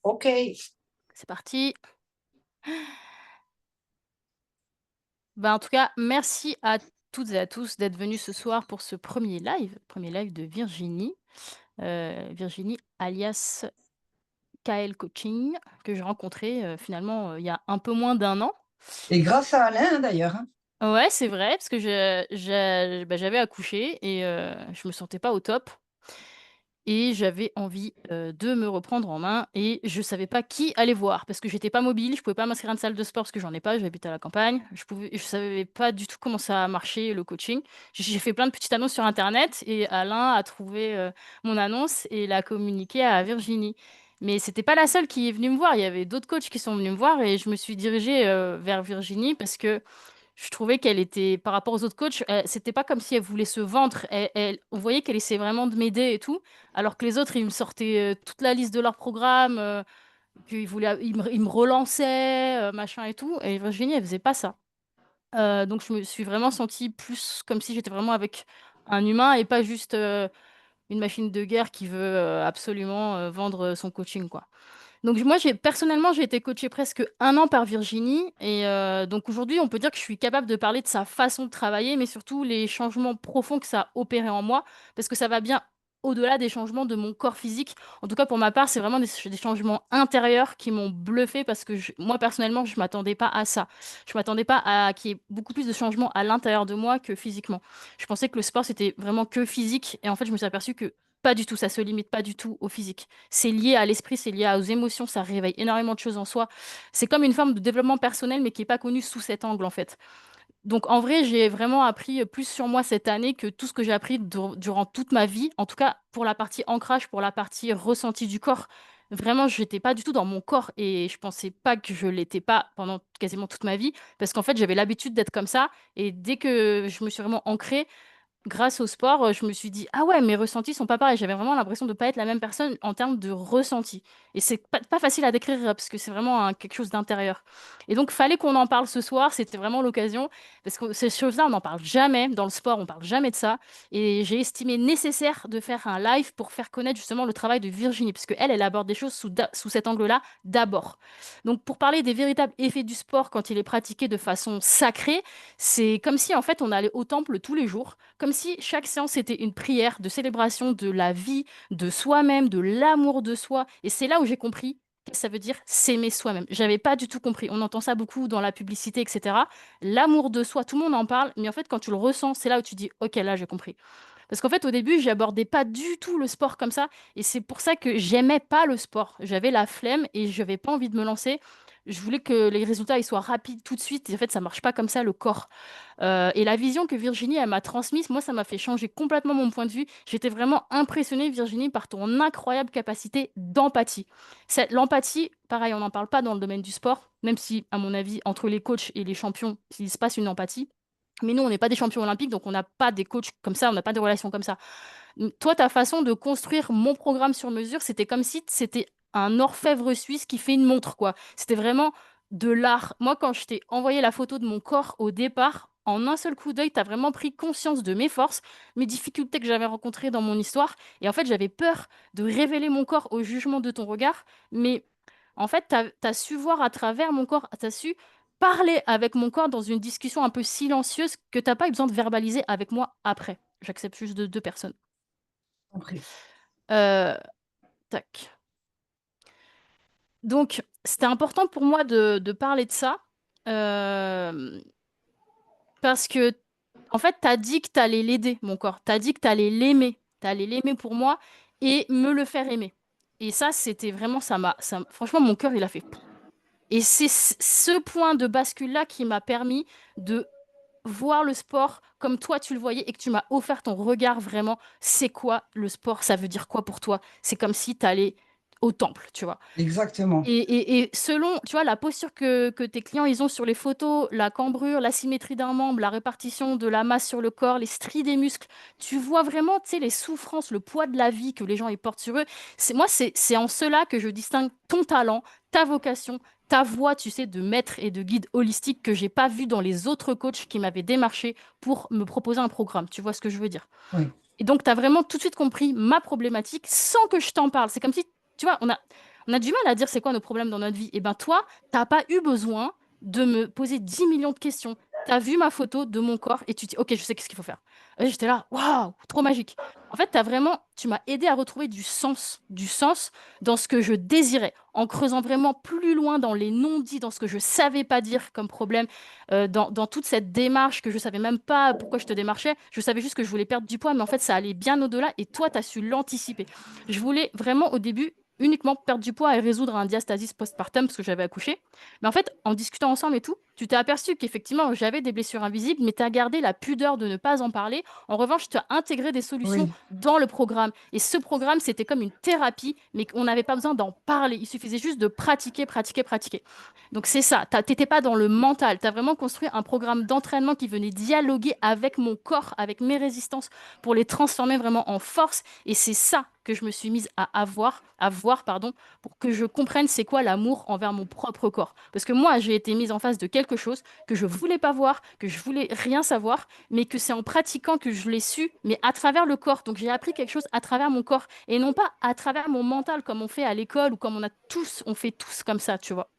Ok. C'est parti. En tout cas, merci à toutes et à tous d'être venus ce soir pour ce premier live de Virginie. Virginie alias KL Coaching, que j'ai rencontrée finalement il y a un peu moins d'un an. Et grâce à Alain, hein, d'ailleurs, hein. Ouais, c'est vrai, parce que j'avais accouché et je me sentais pas au top. Et j'avais envie, de me reprendre en main et je savais pas qui aller voir parce que j'étais pas mobile, je pouvais pas m'inscrire à une salle de sport parce que j'en ai pas, j'habite à la campagne. Je savais pas du tout comment ça marchait le coaching. J'ai fait plein de petites annonces sur internet et Alain a trouvé, mon annonce et l'a communiquée à Virginie. Mais c'était pas la seule qui est venue me voir, il y avait d'autres coachs qui sont venus me voir et je me suis dirigée, vers Virginie parce que je trouvais qu'elle était par rapport aux autres coachs, c'était pas comme si elle voulait se vendre. On voyait qu'elle essayait vraiment de m'aider et tout, alors que les autres, ils me sortaient toute la liste de leur programme, ils me relançaient, machin et tout. Et Virginie, elle faisait pas ça. Donc je me suis vraiment sentie plus comme si j'étais vraiment avec un humain et pas juste une machine de guerre qui veut absolument vendre son coaching, quoi. Donc moi, personnellement, j'ai été coachée presque un an par Virginie et donc aujourd'hui, on peut dire que je suis capable de parler de sa façon de travailler, mais surtout les changements profonds que ça a opéré en moi, parce que ça va bien au-delà des changements de mon corps physique. En tout cas, pour ma part, c'est vraiment des changements intérieurs qui m'ont bluffé parce que moi, personnellement, je m'attendais pas à ça. Je m'attendais pas à qu'il y ait beaucoup plus de changements à l'intérieur de moi que physiquement. Je pensais que le sport, c'était vraiment que physique et en fait, je me suis aperçue que pas du tout, ça se limite pas du tout au physique. C'est lié à l'esprit, c'est lié aux émotions, ça réveille énormément de choses en soi. C'est comme une forme de développement personnel, mais qui n'est pas connue sous cet angle, en fait. Donc, en vrai, j'ai vraiment appris plus sur moi cette année que tout ce que j'ai appris durant toute ma vie. En tout cas, pour la partie ancrage, pour la partie ressenti du corps. Vraiment, je n'étais pas du tout dans mon corps et je pensais pas que je l'étais pas pendant quasiment toute ma vie parce qu'en fait, j'avais l'habitude d'être comme ça et dès que je me suis vraiment ancrée, grâce au sport, je me suis dit: «Ah ouais, mes ressentis sont pas pareils». J'avais vraiment l'impression de pas être la même personne en termes de ressenti et c'est pas facile à décrire, parce que c'est vraiment quelque chose d'intérieur et donc fallait qu'on en parle ce soir, c'était vraiment l'occasion parce que ces choses-là, on n'en parle jamais dans le sport, on parle jamais de ça et j'ai estimé nécessaire de faire un live pour faire connaître justement le travail de Virginie puisque elle aborde des choses sous cet angle-là d'abord. Donc pour parler des véritables effets du sport quand il est pratiqué de façon sacrée, c'est comme si en fait on allait au temple tous les jours, comme si chaque séance était une prière de célébration de la vie, de soi-même, de l'amour de soi. Et c'est là où j'ai compris que ça veut dire s'aimer soi-même. J'avais pas du tout compris. On entend ça beaucoup dans la publicité, etc. L'amour de soi, tout le monde en parle, mais en fait, quand tu le ressens, c'est là où tu dis, OK, là, j'ai compris. Parce qu'en fait, au début, j'abordais pas du tout le sport comme ça, et c'est pour ça que j'aimais pas le sport. J'avais la flemme et j'avais pas envie de me lancer. Je voulais que les résultats ils soient rapides tout de suite. Et en fait, ça marche pas comme ça, le corps. Et la vision que Virginie, elle m'a transmise, moi, ça m'a fait changer complètement mon point de vue. J'étais vraiment impressionnée, Virginie, par ton incroyable capacité d'empathie. L'empathie, pareil, on n'en parle pas dans le domaine du sport, même si, à mon avis, entre les coachs et les champions, il se passe une empathie. Mais nous, on n'est pas des champions olympiques, donc on n'a pas des coachs comme ça, on n'a pas de relations comme ça. Toi, ta façon de construire mon programme sur mesure, c'était comme si c'était un orfèvre suisse qui fait une montre, quoi. C'était vraiment de l'art. Moi, quand je t'ai envoyé la photo de mon corps au départ, en un seul coup d'œil, tu as vraiment pris conscience de mes forces, mes difficultés que j'avais rencontrées dans mon histoire. Et en fait, j'avais peur de révéler mon corps au jugement de ton regard. Mais en fait, tu as su voir à travers mon corps, tu as su parler avec mon corps dans une discussion un peu silencieuse que tu n'as pas eu besoin de verbaliser avec moi après. J'accepte juste de deux personnes. Compris. Heu, tac. Donc c'était important pour moi de parler de ça, hem, parce que en fait, tu as dit que tu allais l'aider, mon corps. Tu as dit que tu allais l'aimer. Tu allais l'aimer pour moi et me le faire aimer et ça, c'était vraiment franchement, mon cœur, il a fait et c'est ce point de bascule-là qui m'a permis de voir le sport comme toi tu le voyais et que tu m'as offert ton regard vraiment. C'est quoi le sport? Ça veut dire quoi pour toi? C'est comme si tu allais au temple, tu vois? Exactement. Et selon, tu vois, la posture que tes clients ils ont sur les photos, la cambrure, la symétrie d'un membre, la répartition de la masse sur le corps, les stries des muscles, tu vois vraiment, tu sais, les souffrances, le poids de la vie que les gens ils portent sur eux. C'est en cela que je distingue ton talent, ta vocation, ta voix, tu sais, de maître et de guide holistique que j'ai pas vu dans les autres coachs qui m'avaient démarché pour me proposer un programme. Tu vois ce que je veux dire? Oui. Et donc, tu as vraiment tout de suite compris ma problématique sans que je t'en parle. C'est comme si, tu vois, on On a du mal à dire c'est quoi nos problèmes dans notre vie. Et ben toi, t'as pas eu besoin de me poser 10 millions de questions. Tu as vu ma photo de mon corps et tu dis: «OK, je sais qu'est-ce qu'il faut faire». Et j'étais là: «Waouh, trop magique». En fait, tu m'as aidé à retrouver du sens dans ce que je désirais, en creusant vraiment plus loin dans les non-dits, dans ce que je savais pas dire comme problème, dans toute cette démarche que je savais même pas pourquoi je te démarchais. Je savais juste que je voulais perdre du poids, mais en fait, ça allait bien au-delà et toi, tu as su l'anticiper. Je voulais vraiment au début uniquement perdre du poids et résoudre un diastasis postpartum parce que j'avais accouché. Mais en fait, en discutant ensemble et tout, tu t'es aperçu qu'effectivement, j'avais des blessures invisibles, mais tu as gardé la pudeur de ne pas en parler. En revanche, tu as intégré des solutions Oui, dans le programme. Et ce programme, c'était comme une thérapie, mais on n'avait pas besoin d'en parler. Il suffisait juste de pratiquer, pratiquer, pratiquer. Donc c'est ça, tu n'étais pas dans le mental. Tu as vraiment construit un programme d'entraînement qui venait dialoguer avec mon corps, avec mes résistances, pour les transformer vraiment en force. Et c'est ça que je me suis mise à voir, pardon, pour que je comprenne c'est quoi l'amour envers mon propre corps. Parce que moi, j'ai été mise en face de quelque chose que je voulais pas voir, que je voulais rien savoir, mais que c'est en pratiquant que je l'ai su, mais à travers le corps. Donc j'ai appris quelque chose à travers mon corps et non pas à travers mon mental comme on fait à l'école ou comme on fait tous comme ça, tu vois.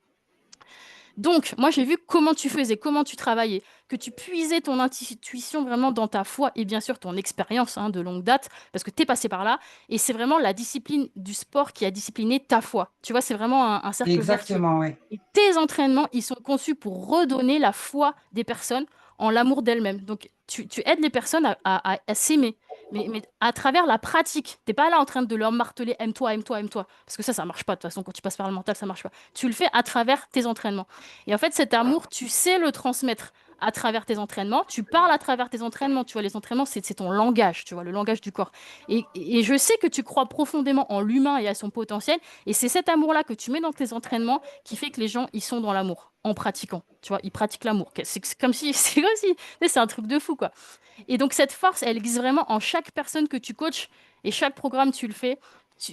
Donc, moi, j'ai vu comment tu faisais, comment tu travaillais, que tu puisais ton intuition vraiment dans ta foi et bien sûr ton expérience de longue date, parce que tu es passé par là. Et c'est vraiment la discipline du sport qui a discipliné ta foi. Tu vois, c'est vraiment un cercle vertueux. exactement, oui. Et tes entraînements, ils sont conçus pour redonner la foi des personnes en l'amour d'elles-mêmes. Donc, tu aides les personnes à s'aimer. Mais à travers la pratique, t'es pas là en train de leur marteler aime-toi, aime-toi, aime-toi. Parce que ça marche pas. De toute façon, quand tu passes par le mental, ça marche pas. Tu le fais à travers tes entraînements. Et en fait, cet amour, tu sais le transmettre à travers tes entraînements. Tu parles à travers tes entraînements. Tu vois, les entraînements, c'est ton langage, tu vois, le langage du corps. Et je sais que tu crois profondément en l'humain et à son potentiel. Et c'est cet amour-là que tu mets dans tes entraînements qui fait que les gens, ils sont dans l'amour en pratiquant. Tu vois, ils pratiquent l'amour. C'est comme si, c'est comme si, tu sais, c'est un truc de fou, quoi. Et donc, cette force, elle existe vraiment en chaque personne que tu coaches et chaque programme, tu le fais.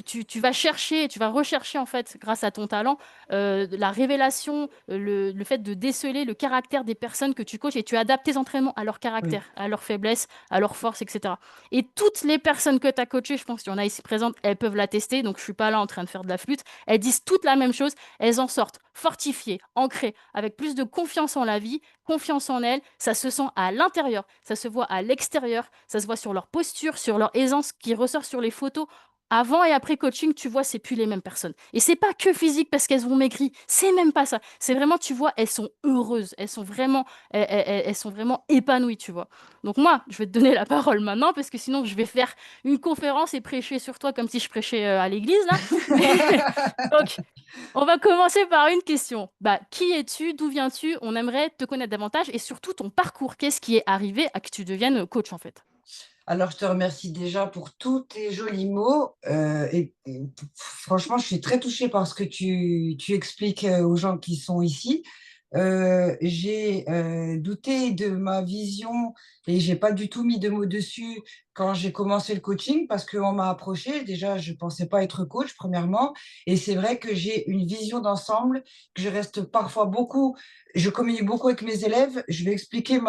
Tu vas chercher, tu vas rechercher en fait, grâce à ton talent, la révélation, le fait de déceler le caractère des personnes que tu coaches et tu adaptes tes entraînements à leur Oui. caractère, à leurs faiblesses, à leurs forces, etc. Et toutes les personnes que tu as coachées, je pense qu'il y en a ici présentes, elles peuvent l'attester, donc je suis pas là en train de faire de la flûte, elles disent toutes la même chose, elles en sortent fortifiées, ancrées, avec plus de confiance en la vie, confiance en elles, ça se sent à l'intérieur, ça se voit à l'extérieur, ça se voit sur leur posture, sur leur aisance qui ressort sur les photos. Avant et après coaching, tu vois, c'est plus les mêmes personnes. Et c'est pas que physique parce qu'elles ont maigri, c'est même pas ça. C'est vraiment, tu vois, elles sont heureuses, elles sont vraiment épanouies, tu vois. Donc moi, je vais te donner la parole maintenant parce que sinon je vais faire une conférence et prêcher sur toi comme si je prêchais à l'église là. Donc, on va commencer par une question. Bah, qui es-tu? D'où viens-tu? On aimerait te connaître davantage et surtout ton parcours. Qu'est-ce qui est arrivé à que tu deviennes coach en fait? Alors, je te remercie déjà pour tous tes jolis mots. Franchement, je suis très touchée par ce que tu expliques aux gens qui sont ici. J'ai douté de ma vision et j'ai pas du tout mis de mots dessus quand j'ai commencé le coaching parce qu'on m'a approché. Déjà, je pensais pas être coach, premièrement. Et c'est vrai que j'ai une vision d'ensemble, que je reste parfois beaucoup, je communique beaucoup avec mes élèves. Je vais expliquer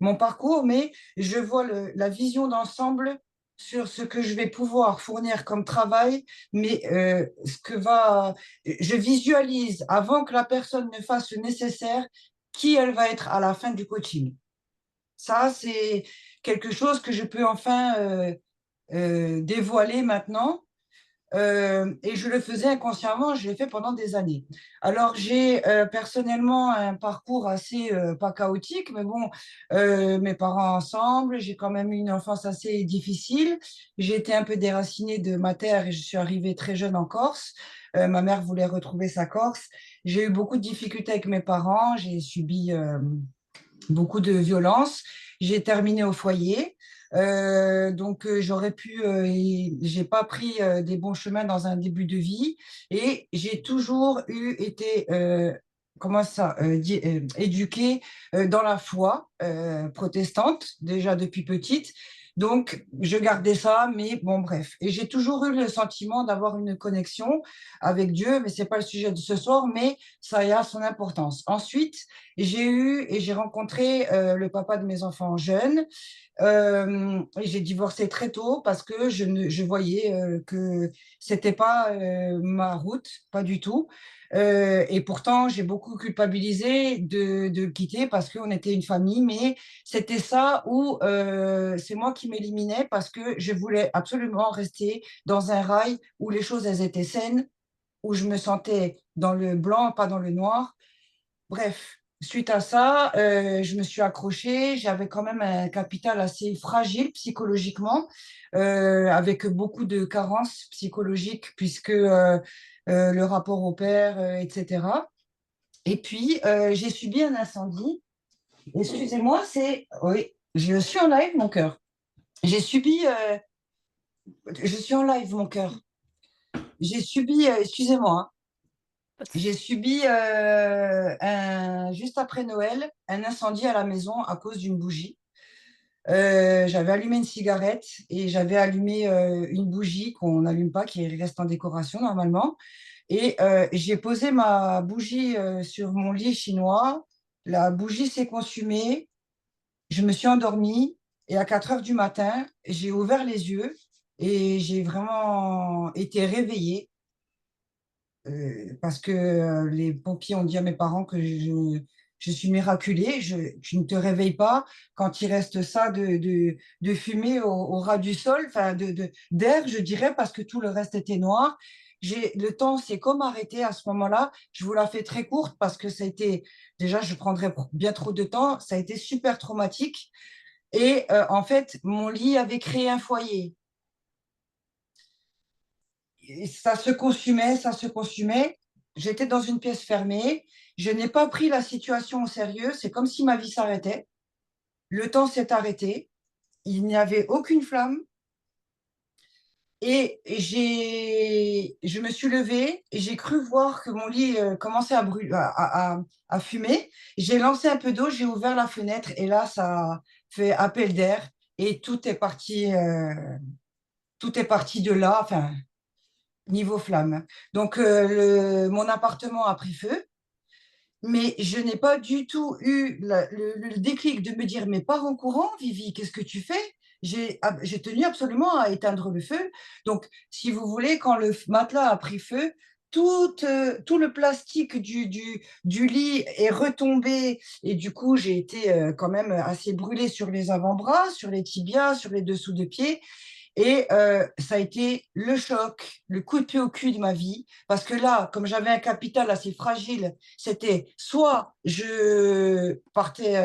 mon parcours, mais je vois la vision d'ensemble sur ce que je vais pouvoir fournir comme travail, mais je visualise avant que la personne ne fasse le nécessaire, qui elle va être à la fin du coaching. Ça, c'est quelque chose que je peux enfin dévoiler maintenant. Et je le faisais inconsciemment, je l'ai fait pendant des années. Alors, j'ai personnellement un parcours assez, pas chaotique, mais bon, mes parents ensemble, j'ai quand même eu une enfance assez difficile. J'ai été un peu déracinée de ma terre et je suis arrivée très jeune en Corse. Ma mère voulait retrouver sa Corse. J'ai eu beaucoup de difficultés avec mes parents, j'ai subi beaucoup de violence. J'ai terminé au foyer. Donc, j'aurais pu, j'ai pas pris des bons chemins dans un début de vie et j'ai toujours été, comment ça, éduquée dans la foi protestante, déjà depuis petite. Donc, je gardais ça, mais bon, bref. Et j'ai toujours eu le sentiment d'avoir une connexion avec Dieu, mais ce n'est pas le sujet de ce soir, mais ça a son importance. Ensuite, j'ai eu et j'ai rencontré le papa de mes enfants jeunes. Et j'ai divorcé très tôt parce que je voyais que c'était pas ma route, pas du tout. Et pourtant, j'ai beaucoup culpabilisé de le quitter parce qu'on était une famille, mais c'était ça où c'est moi qui m'éliminais parce que je voulais absolument rester dans un rail où les choses elles étaient saines, où je me sentais dans le blanc, pas dans le noir. Bref, suite à ça, je me suis accrochée. J'avais quand même un capital assez fragile psychologiquement, avec beaucoup de carences psychologiques, puisque le rapport au père, etc. Et puis, j'ai subi un incendie. Excusez-moi, c'est... Oui, je suis en live, mon cœur. J'ai subi... je suis en live, mon cœur. J'ai subi... excusez-moi, hein. Pas de J'ai souci. subi, juste après Noël, un incendie à la maison à cause d'une bougie. J'avais allumé une cigarette et j'avais allumé une bougie qu'on n'allume pas, qui reste en décoration normalement. Et j'ai posé ma bougie sur mon lit chinois. La bougie s'est consumée. Je me suis endormie et à 4 heures du matin, j'ai ouvert les yeux et j'ai vraiment été réveillée parce que les pompiers ont dit à mes parents que je suis miraculée. Je ne te réveille pas quand il reste ça de fumée au ras du sol, enfin d'air, je dirais, parce que tout le reste était noir. Le temps s'est comme arrêté à ce moment-là. Je vous la fais très courte parce que ça a été, déjà, je prendrais bien trop de temps. Ça a été super traumatique. Et en fait, mon lit avait créé un foyer. Et ça se consumait, ça se consumait. J'étais dans une pièce fermée. Je n'ai pas pris la situation au sérieux. C'est comme si ma vie s'arrêtait. Le temps s'est arrêté. Il n'y avait aucune flamme. Et je me suis levée et j'ai cru voir que mon lit commençait à brûler, à fumer. J'ai lancé un peu d'eau, j'ai ouvert la fenêtre et là, ça a fait appel d'air et tout est parti de là. Enfin, niveau flamme. Donc, mon appartement a pris feu, mais je n'ai pas du tout eu le déclic de me dire, mais pars en courant, Vivi, qu'est-ce que tu fais? J'ai tenu absolument à éteindre le feu. Donc, si vous voulez, quand le matelas a pris feu, tout le plastique du lit est retombé et du coup, j'ai été quand même assez brûlée sur les avant-bras, sur les tibias, sur les dessous de pied. Et ça a été le choc, le coup de pied au cul de ma vie, parce que là, comme j'avais un capital assez fragile, c'était soit je partais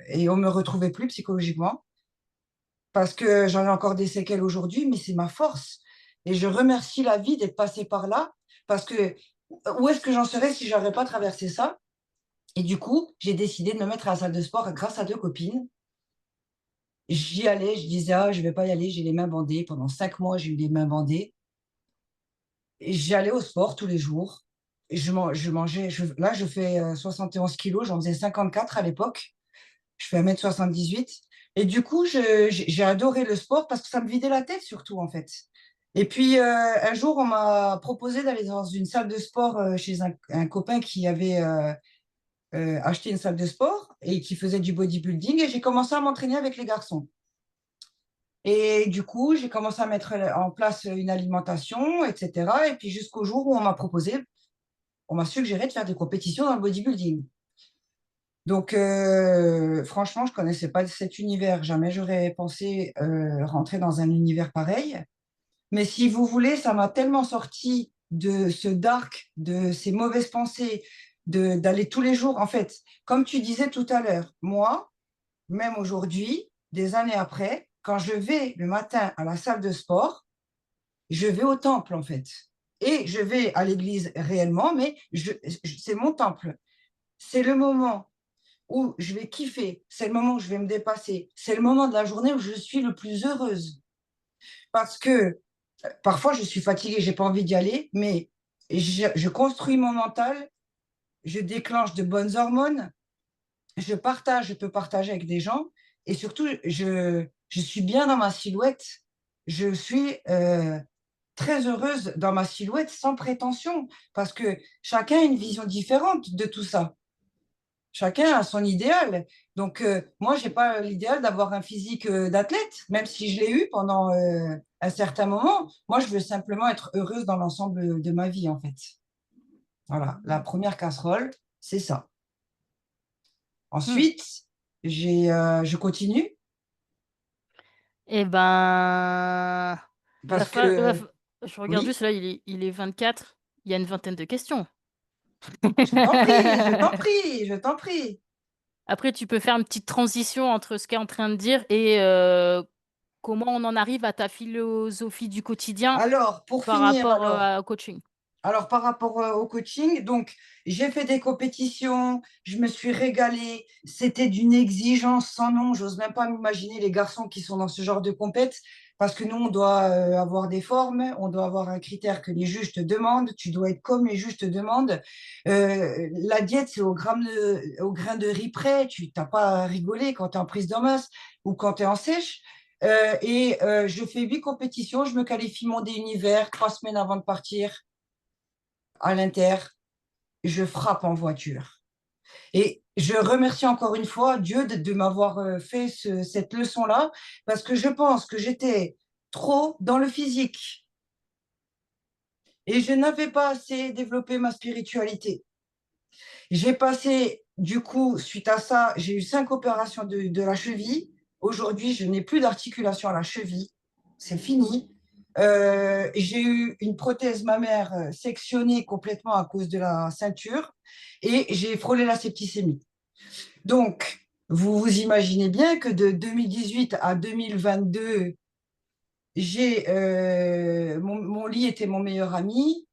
et on ne me retrouvait plus psychologiquement, parce que j'en ai encore des séquelles aujourd'hui, mais c'est ma force. Et je remercie la vie d'être passée par là, parce que où est-ce que j'en serais si je n'avais pas traversé ça? Et du coup, j'ai décidé de me mettre à la salle de sport grâce à deux copines. J'y allais, je disais, ah, je ne vais pas y aller, j'ai les mains bandées. Pendant 5 mois, j'ai eu les mains bandées. Et j'allais au sport tous les jours. Et je mangeais, là, je fais 71 kilos, j'en faisais 54 à l'époque. Je fais 1,78 m. Et du coup, j'ai adoré le sport parce que ça me vidait la tête surtout, en fait. Et puis, un jour, on m'a proposé d'aller dans une salle de sport chez un copain qui avait acheté une salle de sport et qui faisait du bodybuilding. Et j'ai commencé à m'entraîner avec les garçons. Et du coup, j'ai commencé à mettre en place une alimentation, etc. Et puis jusqu'au jour où on m'a suggéré de faire des compétitions dans le bodybuilding. Donc, franchement, je ne connaissais pas cet univers. Jamais j'aurais pensé rentrer dans un univers pareil. Mais si vous voulez, ça m'a tellement sorti de ce dark, de ces mauvaises pensées, d'aller tous les jours. En fait, comme tu disais tout à l'heure, moi, même aujourd'hui, des années après, quand je vais le matin à la salle de sport, je vais au temple en fait. Et je vais à l'église réellement, mais c'est mon temple. C'est le moment où je vais kiffer, c'est le moment où je vais me dépasser, c'est le moment de la journée où je suis le plus heureuse. Parce que parfois je suis fatiguée, j'ai pas envie d'y aller, mais je construis mon mental, je déclenche de bonnes hormones, je peux partager avec des gens et surtout, je suis bien dans ma silhouette. Je suis très heureuse dans ma silhouette sans prétention, parce que chacun a une vision différente de tout ça. Chacun a son idéal. Donc, moi, je n'ai pas l'idéal d'avoir un physique d'athlète, même si je l'ai eu pendant un certain moment. Moi, je veux simplement être heureuse dans l'ensemble de ma vie, en fait. Voilà, la première casserole, c'est ça. Mmh. Ensuite, je continue Et ben, parce que, je regarde oui, juste là, il est 24. Il y a une vingtaine de questions. je t'en prie, je t'en prie, je t'en prie. Après, tu peux faire une petite transition entre ce qu'est en train de dire et comment on en arrive à ta philosophie du quotidien Alors, pour par finir, rapport, au coaching. alors, par rapport au coaching, donc j'ai fait des compétitions, je me suis régalée, c'était d'une exigence sans nom, j'ose même pas m'imaginer les garçons qui sont dans ce genre de compète, parce que nous, on doit avoir des formes, on doit avoir un critère que les juges te demandent, tu dois être comme les juges te demandent. La diète, c'est au grain de riz près, tu n'as pas à rigoler quand tu es en prise de masse ou quand tu es en sèche. Je fais 8 compétitions, je me qualifie monter univers 3 semaines avant de partir à l'Inter, je frappe en voiture. Et je remercie encore une fois Dieu de m'avoir fait cette leçon-là, parce que je pense que j'étais trop dans le physique et je n'avais pas assez développé ma spiritualité. J'ai passé, du coup, suite à ça, j'ai eu 5 opérations de la cheville. Aujourd'hui, je n'ai plus d'articulation à la cheville. C'est fini. J'ai eu une prothèse mammaire sectionnée complètement à cause de la ceinture et j'ai frôlé la septicémie. Donc, vous vous imaginez bien que de 2018 à 2022, mon lit était mon meilleur ami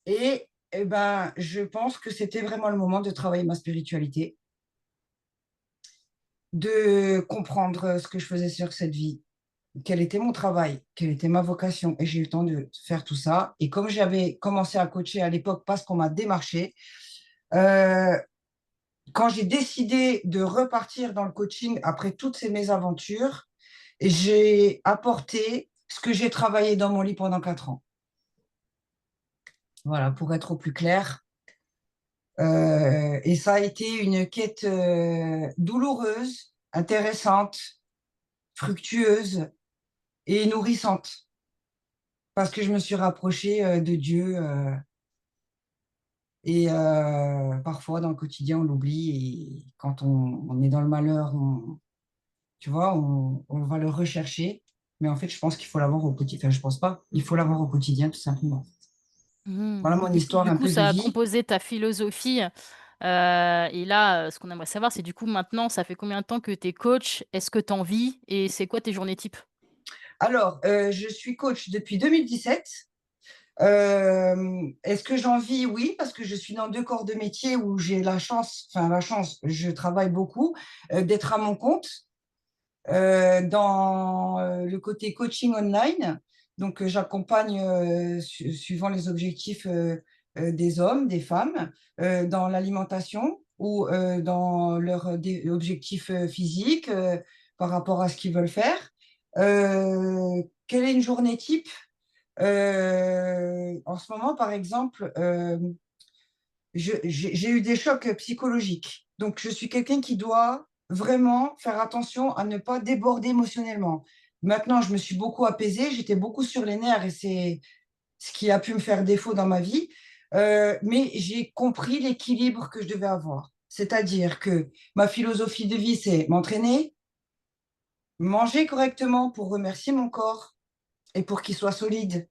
et je pense que c'était vraiment le moment de travailler ma spiritualité, de comprendre ce que je faisais sur cette vie, quel était mon travail, quelle était ma vocation. Et j'ai eu le temps de faire tout ça. Et comme j'avais commencé à coacher à l'époque parce qu'on m'a démarché, euh, quand j'ai décidé de repartir dans le coaching après toutes ces mésaventures, j'ai apporté ce que j'ai travaillé dans mon lit pendant 4 ans. Voilà, pour être au plus clair. Et ça a été une quête douloureuse, intéressante, fructueuse et nourrissante, parce que je me suis rapprochée de Dieu parfois dans le quotidien on l'oublie et quand on est dans le malheur, tu vois, on va le rechercher, mais en fait je pense qu'il faut l'avoir au quotidien. Enfin, je pense pas, il faut l'avoir au quotidien tout simplement. Mmh. Voilà mon Du coup histoire du un coup, peu de ça a vie. composé ta philosophie, et là, ce qu'on aimerait savoir, c'est du coup maintenant, ça fait combien de temps que tu es coach? Est-ce que tu en vis? Et c'est quoi tes journées types? Alors, je suis coach depuis 2017. Est-ce que j'en vis? Oui, parce que je suis dans 2 corps de métier où j'ai la chance, je travaille beaucoup, d'être à mon compte dans le côté coaching online. Donc, j'accompagne suivant les objectifs des hommes, des femmes, dans l'alimentation ou dans leurs objectifs physiques par rapport à ce qu'ils veulent faire. Quelle est une journée type? En ce moment, par exemple, j'ai eu des chocs psychologiques. Donc, je suis quelqu'un qui doit vraiment faire attention à ne pas déborder émotionnellement. Maintenant, je me suis beaucoup apaisée, j'étais beaucoup sur les nerfs et c'est ce qui a pu me faire défaut dans ma vie. Mais j'ai compris l'équilibre que je devais avoir. C'est-à-dire que ma philosophie de vie, c'est m'entraîner, manger correctement pour remercier mon corps et pour qu'il soit solide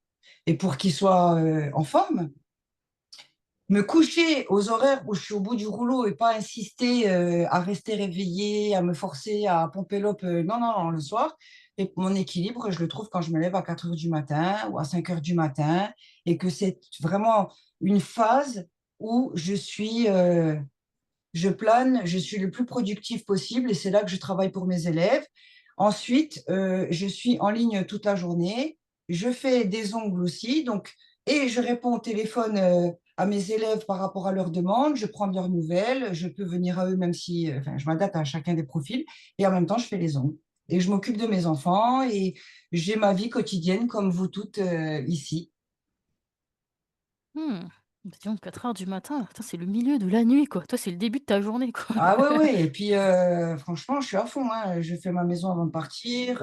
et pour qu'il soit en forme, me coucher aux horaires où je suis au bout du rouleau et pas insister à rester réveillée, à me forcer à pomper l'op, non, non, non, le soir. Et mon équilibre, je le trouve quand je me lève à 4 heures du matin ou à 5 heures du matin et que c'est vraiment une phase où je plane, je suis le plus productif possible et c'est là que je travaille pour mes élèves. Ensuite, je suis en ligne toute la journée. Je fais des ongles aussi, donc, et je réponds au téléphone à mes élèves par rapport à leurs demandes. Je prends de leurs nouvelles. Je peux venir à eux même si, enfin, je m'adapte à chacun des profils. Et en même temps, je fais les ongles. et je m'occupe de mes enfants et j'ai ma vie quotidienne comme vous toutes ici. Mmh. Bah, dis donc 4 heures du matin, putain, c'est le milieu de la nuit, quoi. Toi, c'est le début de ta journée, quoi. Ah ouais, ouais, et puis franchement, je suis à fond, hein. Je fais ma maison avant de partir,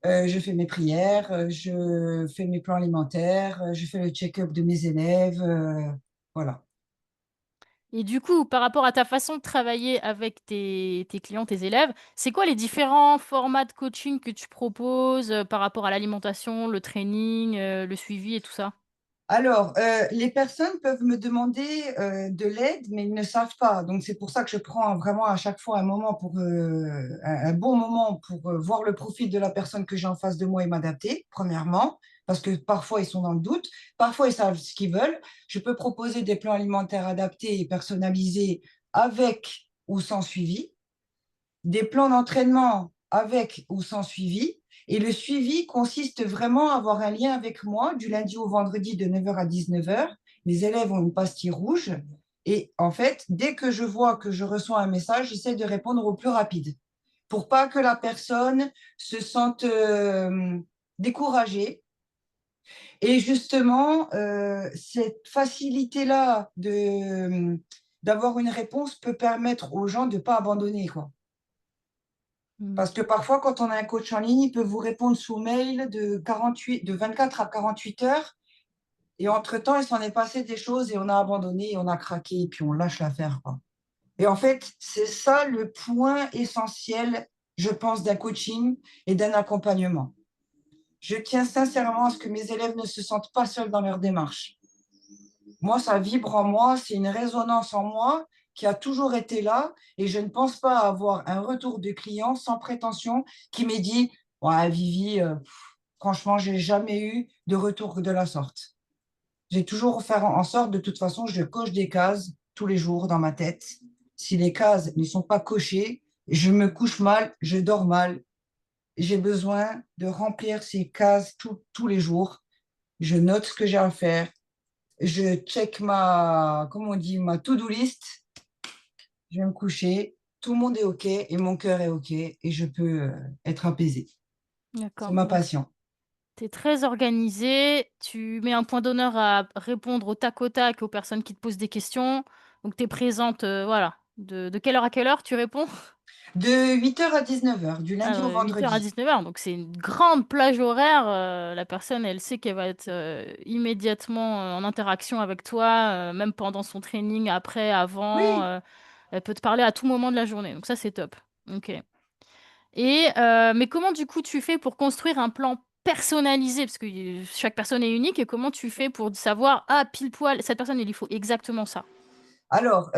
je fais mes prières, je fais mes plans alimentaires, je fais le check-up de mes élèves, voilà. Et du coup, par rapport à ta façon de travailler avec tes clients, tes élèves, c'est quoi les différents formats de coaching que tu proposes, par rapport à l'alimentation, le training, le suivi et tout ça? Alors, les personnes peuvent me demander de l'aide, mais ils ne savent pas. Donc, c'est pour ça que je prends vraiment à chaque fois un moment pour un bon moment pour voir le profil de la personne que j'ai en face de moi et m'adapter, premièrement, parce que parfois ils sont dans le doute, parfois ils savent ce qu'ils veulent. Je peux proposer des plans alimentaires adaptés et personnalisés avec ou sans suivi, des plans d'entraînement avec ou sans suivi. Et le suivi consiste vraiment à avoir un lien avec moi du lundi au vendredi de 9h à 19h. Les élèves ont une pastille rouge. Et en fait, dès que je vois que je reçois un message, j'essaie de répondre au plus rapide pour pas que la personne se sente découragée. Et justement, cette facilité-là d'avoir une réponse peut permettre aux gens de ne pas abandonner, quoi. Mmh. Parce que parfois, quand on a un coach en ligne, il peut vous répondre sous mail de 24 à 48 heures. Et entre-temps, il s'en est passé des choses et on a abandonné, et on a craqué, et puis on lâche l'affaire, quoi. Et en fait, c'est ça le point essentiel, je pense, d'un coaching et d'un accompagnement. Je tiens sincèrement à ce que mes élèves ne se sentent pas seuls dans leur démarche. Moi, ça vibre en moi, c'est une résonance en moi qui a toujours été là et je ne pense pas avoir un retour de client sans prétention qui m'ait dit ouais, Vivi, franchement, j'ai jamais eu de retour de la sorte. J'ai toujours fait en sorte, de toute façon, je coche des cases tous les jours dans ma tête. Si les cases ne sont pas cochées, je me couche mal, je dors mal. J'ai besoin de remplir ces cases tous les jours. Je note ce que j'ai à faire, je check comment on dit, ma to-do list, je vais me coucher, tout le monde est OK et mon cœur est OK et je peux être apaisée. C'est D'accord, ma donc passion. tu es très organisée, tu mets un point d'honneur à répondre au tac aux personnes qui te posent des questions. Donc tu es présente, voilà. De quelle heure à quelle heure tu réponds? De 8h à 19h, du lundi au Ah, 8 heures à vendredi. 19 heures, donc c'est une grande plage horaire, la personne, elle sait qu'elle va être, immédiatement, en interaction avec toi, même pendant son training, après, avant, Oui, elle peut te parler à tout moment de la journée, donc ça, c'est top. OK. Et mais comment du coup tu fais pour construire un plan personnalisé? Parce que, chaque personne est unique et comment tu fais pour savoir: «Ah pile poil, cette personne, il lui faut exactement ça»? alors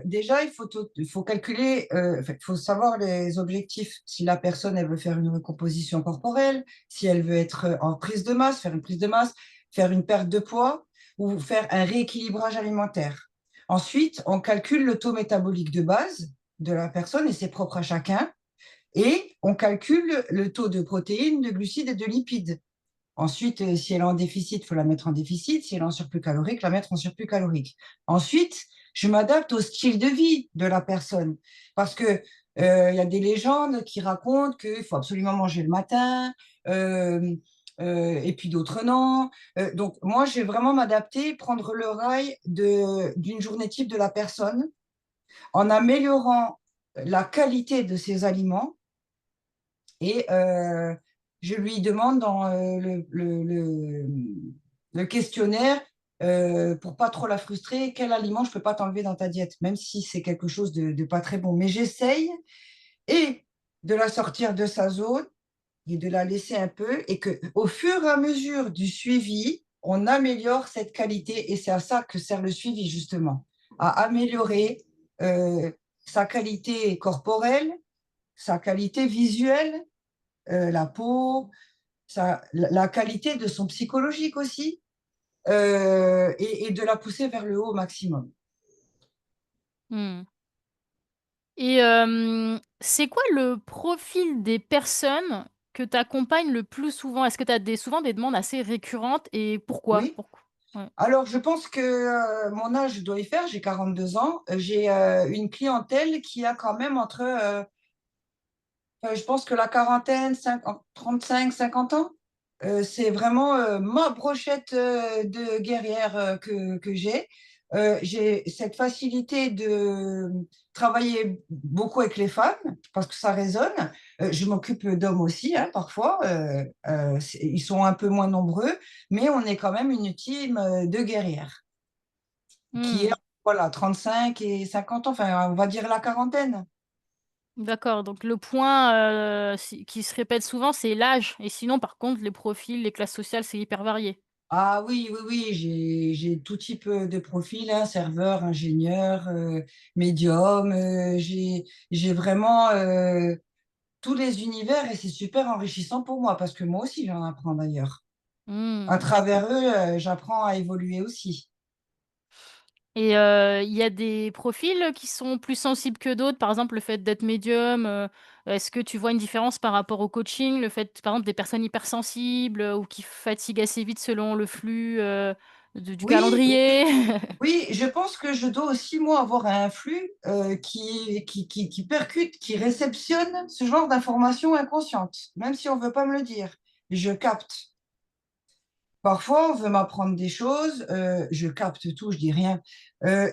déjà, il faut calculer, enfin, il faut savoir les objectifs. Si la personne, elle veut faire une recomposition corporelle, si elle veut être en prise de masse, faire une prise de masse, faire une perte de poids ou faire un rééquilibrage alimentaire. Ensuite, on calcule le taux métabolique de base de la personne et c'est propre à chacun. Et on calcule le taux de protéines, de glucides et de lipides. Ensuite, si elle est en déficit, il faut la mettre en déficit. Si elle est en surplus calorique, la mettre en surplus calorique. Ensuite, je m'adapte au style de vie de la personne. Parce que il y a des légendes qui racontent qu'il faut absolument manger le matin, euh, et puis d'autres non. Donc, moi, je vais vraiment m'adapter, prendre le rail d'une journée type de la personne en améliorant la qualité de ses aliments et je lui demande dans le questionnaire, pour pas trop la frustrer, quel aliment je peux pas t'enlever dans ta diète, même si c'est quelque chose de pas très bon. Mais j'essaye et de la sortir de sa zone et de la laisser un peu et que au fur et à mesure du suivi, on améliore cette qualité et c'est à ça que sert le suivi justement, à améliorer sa qualité corporelle, sa qualité visuelle, la peau, la qualité de son psychologique aussi, et de la pousser vers le haut au maximum. Mmh. Et c'est quoi le profil des personnes que tu accompagnes le plus souvent? Est-ce que tu as souvent des demandes assez récurrentes et pourquoi? Oui. Ouais. Alors, je pense que mon âge doit y faire, j'ai 42 ans. J'ai une clientèle qui a quand même entre Je pense que la quarantaine, 35-50 ans, c'est vraiment ma brochette de guerrière que j'ai. J'ai cette facilité de travailler beaucoup avec les femmes parce que ça résonne. Je m'occupe d'hommes aussi, hein, parfois. Ils sont un peu moins nombreux, mais on est quand même une team de guerrières qui est, Mmh. voilà, 35 et 50 ans, enfin, on va dire la quarantaine. D'accord, donc le point, qui se répète souvent, c'est l'âge et sinon par contre les profils, les classes sociales, c'est hyper varié? Ah oui, oui, oui, j'ai tout type de profil, hein, serveur, ingénieur, médium. J'ai vraiment tous les univers et c'est super enrichissant pour moi parce que moi aussi j'en apprends d'ailleurs. À Mmh. travers eux, j'apprends à évoluer aussi. Et il y a des profils qui sont plus sensibles que d'autres? Par exemple, le fait d'être médium, est-ce que tu vois une différence par rapport au coaching? Le fait, par exemple, des personnes hypersensibles, ou qui fatiguent assez vite selon le flux, du Oui, calendrier? oui, je pense que je dois aussi, moi, avoir un flux qui percute, qui réceptionne ce genre d'informations inconscientes, même si on ne veut pas me le dire. Je capte. Parfois, on veut m'apprendre des choses, je capte tout, je dis rien.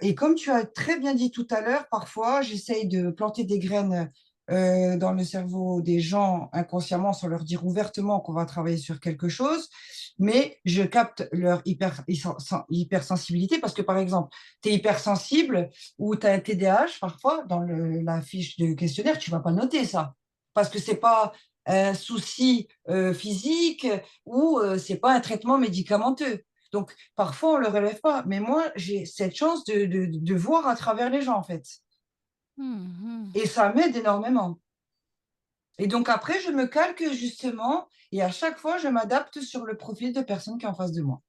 Et comme tu as très bien dit tout à l'heure, parfois, j'essaye de planter des graines dans le cerveau des gens inconsciemment sans leur dire ouvertement qu'on va travailler sur quelque chose, mais je capte leur hypersensibilité parce que, par exemple, tu es hypersensible ou tu as un TDAH, parfois, dans la fiche de questionnaire, tu ne vas pas noter ça parce que ce n'est pas un souci physique ou c'est pas un traitement médicamenteux. Donc, parfois, on ne le relève pas. Mais moi, j'ai cette chance de voir à travers les gens, en fait. Mmh mh. Et ça m'aide énormément. Et donc, après, je me calque justement et à chaque fois, je m'adapte sur le profil de personne qui est en face de moi.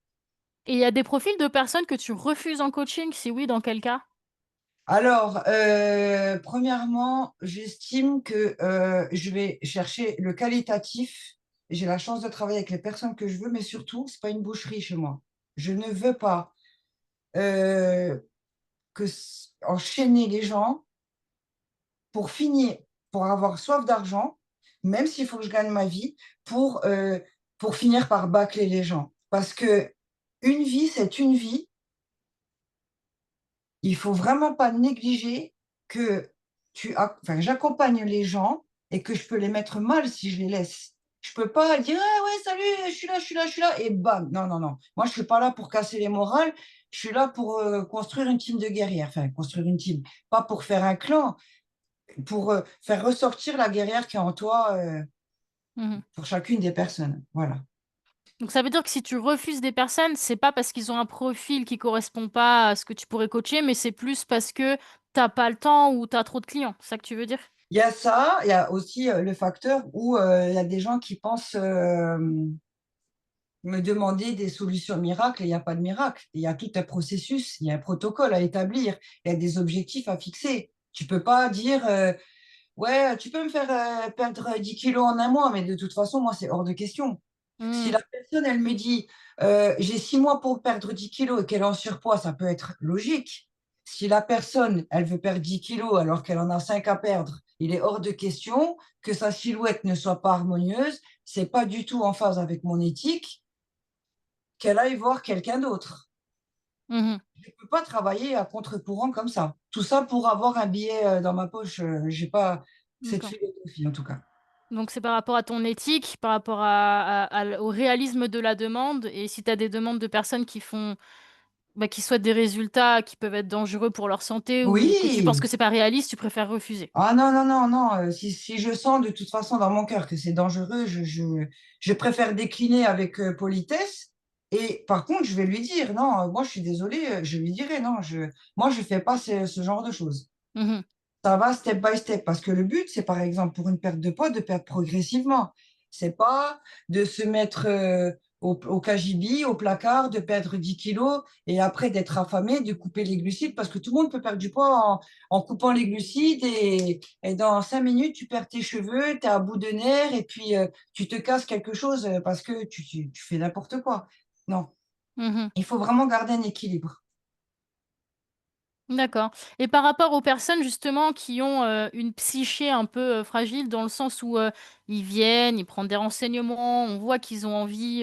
Et il y a des profils de personnes que tu refuses en coaching? Si oui, dans quel cas? Alors, premièrement, j'estime que je vais chercher le qualitatif. J'ai la chance de travailler avec les personnes que je veux, mais surtout, c'est pas une boucherie chez moi. Je ne veux pas euh, enchaîner les gens pour finir, pour avoir soif d'argent, même s'il faut que je gagne ma vie, pour finir par bâcler les gens. Parce que une vie, c'est une vie. Il faut vraiment pas négliger que enfin, j'accompagne les gens et que je peux les mettre mal si je les laisse. Je peux pas dire ah ouais salut, je suis là, je suis là, je suis là et bam. Non non non. Moi je suis pas là pour casser les morales. Je suis là pour construire une team de guerrières. Enfin construire une team, pas pour faire un clan, pour faire ressortir la guerrière qui est en toi Mmh. pour chacune des personnes. Voilà. Donc ça veut dire que si tu refuses des personnes, c'est pas parce qu'ils ont un profil qui correspond pas à ce que tu pourrais coacher, mais c'est plus parce que tu as pas le temps ou tu as trop de clients, c'est ça que tu veux dire? Il y a ça, il y a aussi le facteur où il y a des gens qui pensent me demander des solutions miracles et il n'y a pas de miracle. Il y a tout un processus, il y a un protocole à établir, il y a des objectifs à fixer. Tu peux pas dire ouais, tu peux me faire perdre 10 kilos en un mois, mais de toute façon, moi, c'est hors de question. Si Mmh. la personne, elle me dit j'ai 6 mois pour perdre 10 kilos et qu'elle est en surpoids, ça peut être logique. Si la personne, elle veut perdre 10 kilos alors qu'elle en a 5 à perdre, il est hors de question que sa silhouette ne soit pas harmonieuse. C'est pas du tout en phase avec mon éthique qu'elle aille voir quelqu'un d'autre. Mmh. Je ne peux pas travailler à contre-courant comme ça. Tout ça pour avoir un billet dans ma poche. Je n'ai pas cette D'accord. philosophie, en tout cas. Donc c'est par rapport à ton éthique, par rapport à l au réalisme de la demande et si tu as des demandes de personnes qui font bah, qui souhaitent des résultats qui peuvent être dangereux pour leur santé ou que tu penses Oui. que c'est pas réaliste, tu préfères refuser? Ah non, non, non, non. Si je sens de toute façon dans mon cœur que c'est dangereux, je préfère décliner avec politesse. Et par contre, je vais lui dire, non, moi je suis désolée, je lui dirai, non, moi je ne fais pas ce genre de choses. Mmh. Ça va step by step parce que le but, c'est par exemple pour une perte de poids, de perdre progressivement. C'est pas de se mettre au cagibi, au placard, de perdre 10 kilos et après d'être affamé, de couper les glucides parce que tout le monde peut perdre du poids en coupant les glucides et dans 5 minutes, tu perds tes cheveux, tu es à bout de nerfs et puis tu te casses quelque chose parce que tu fais n'importe quoi. Non, Mmh. il faut vraiment garder un équilibre. D'accord, et par rapport aux personnes justement qui ont, une psyché un peu, fragile dans le sens où, ils viennent, ils prennent des renseignements, on voit qu'ils ont envie,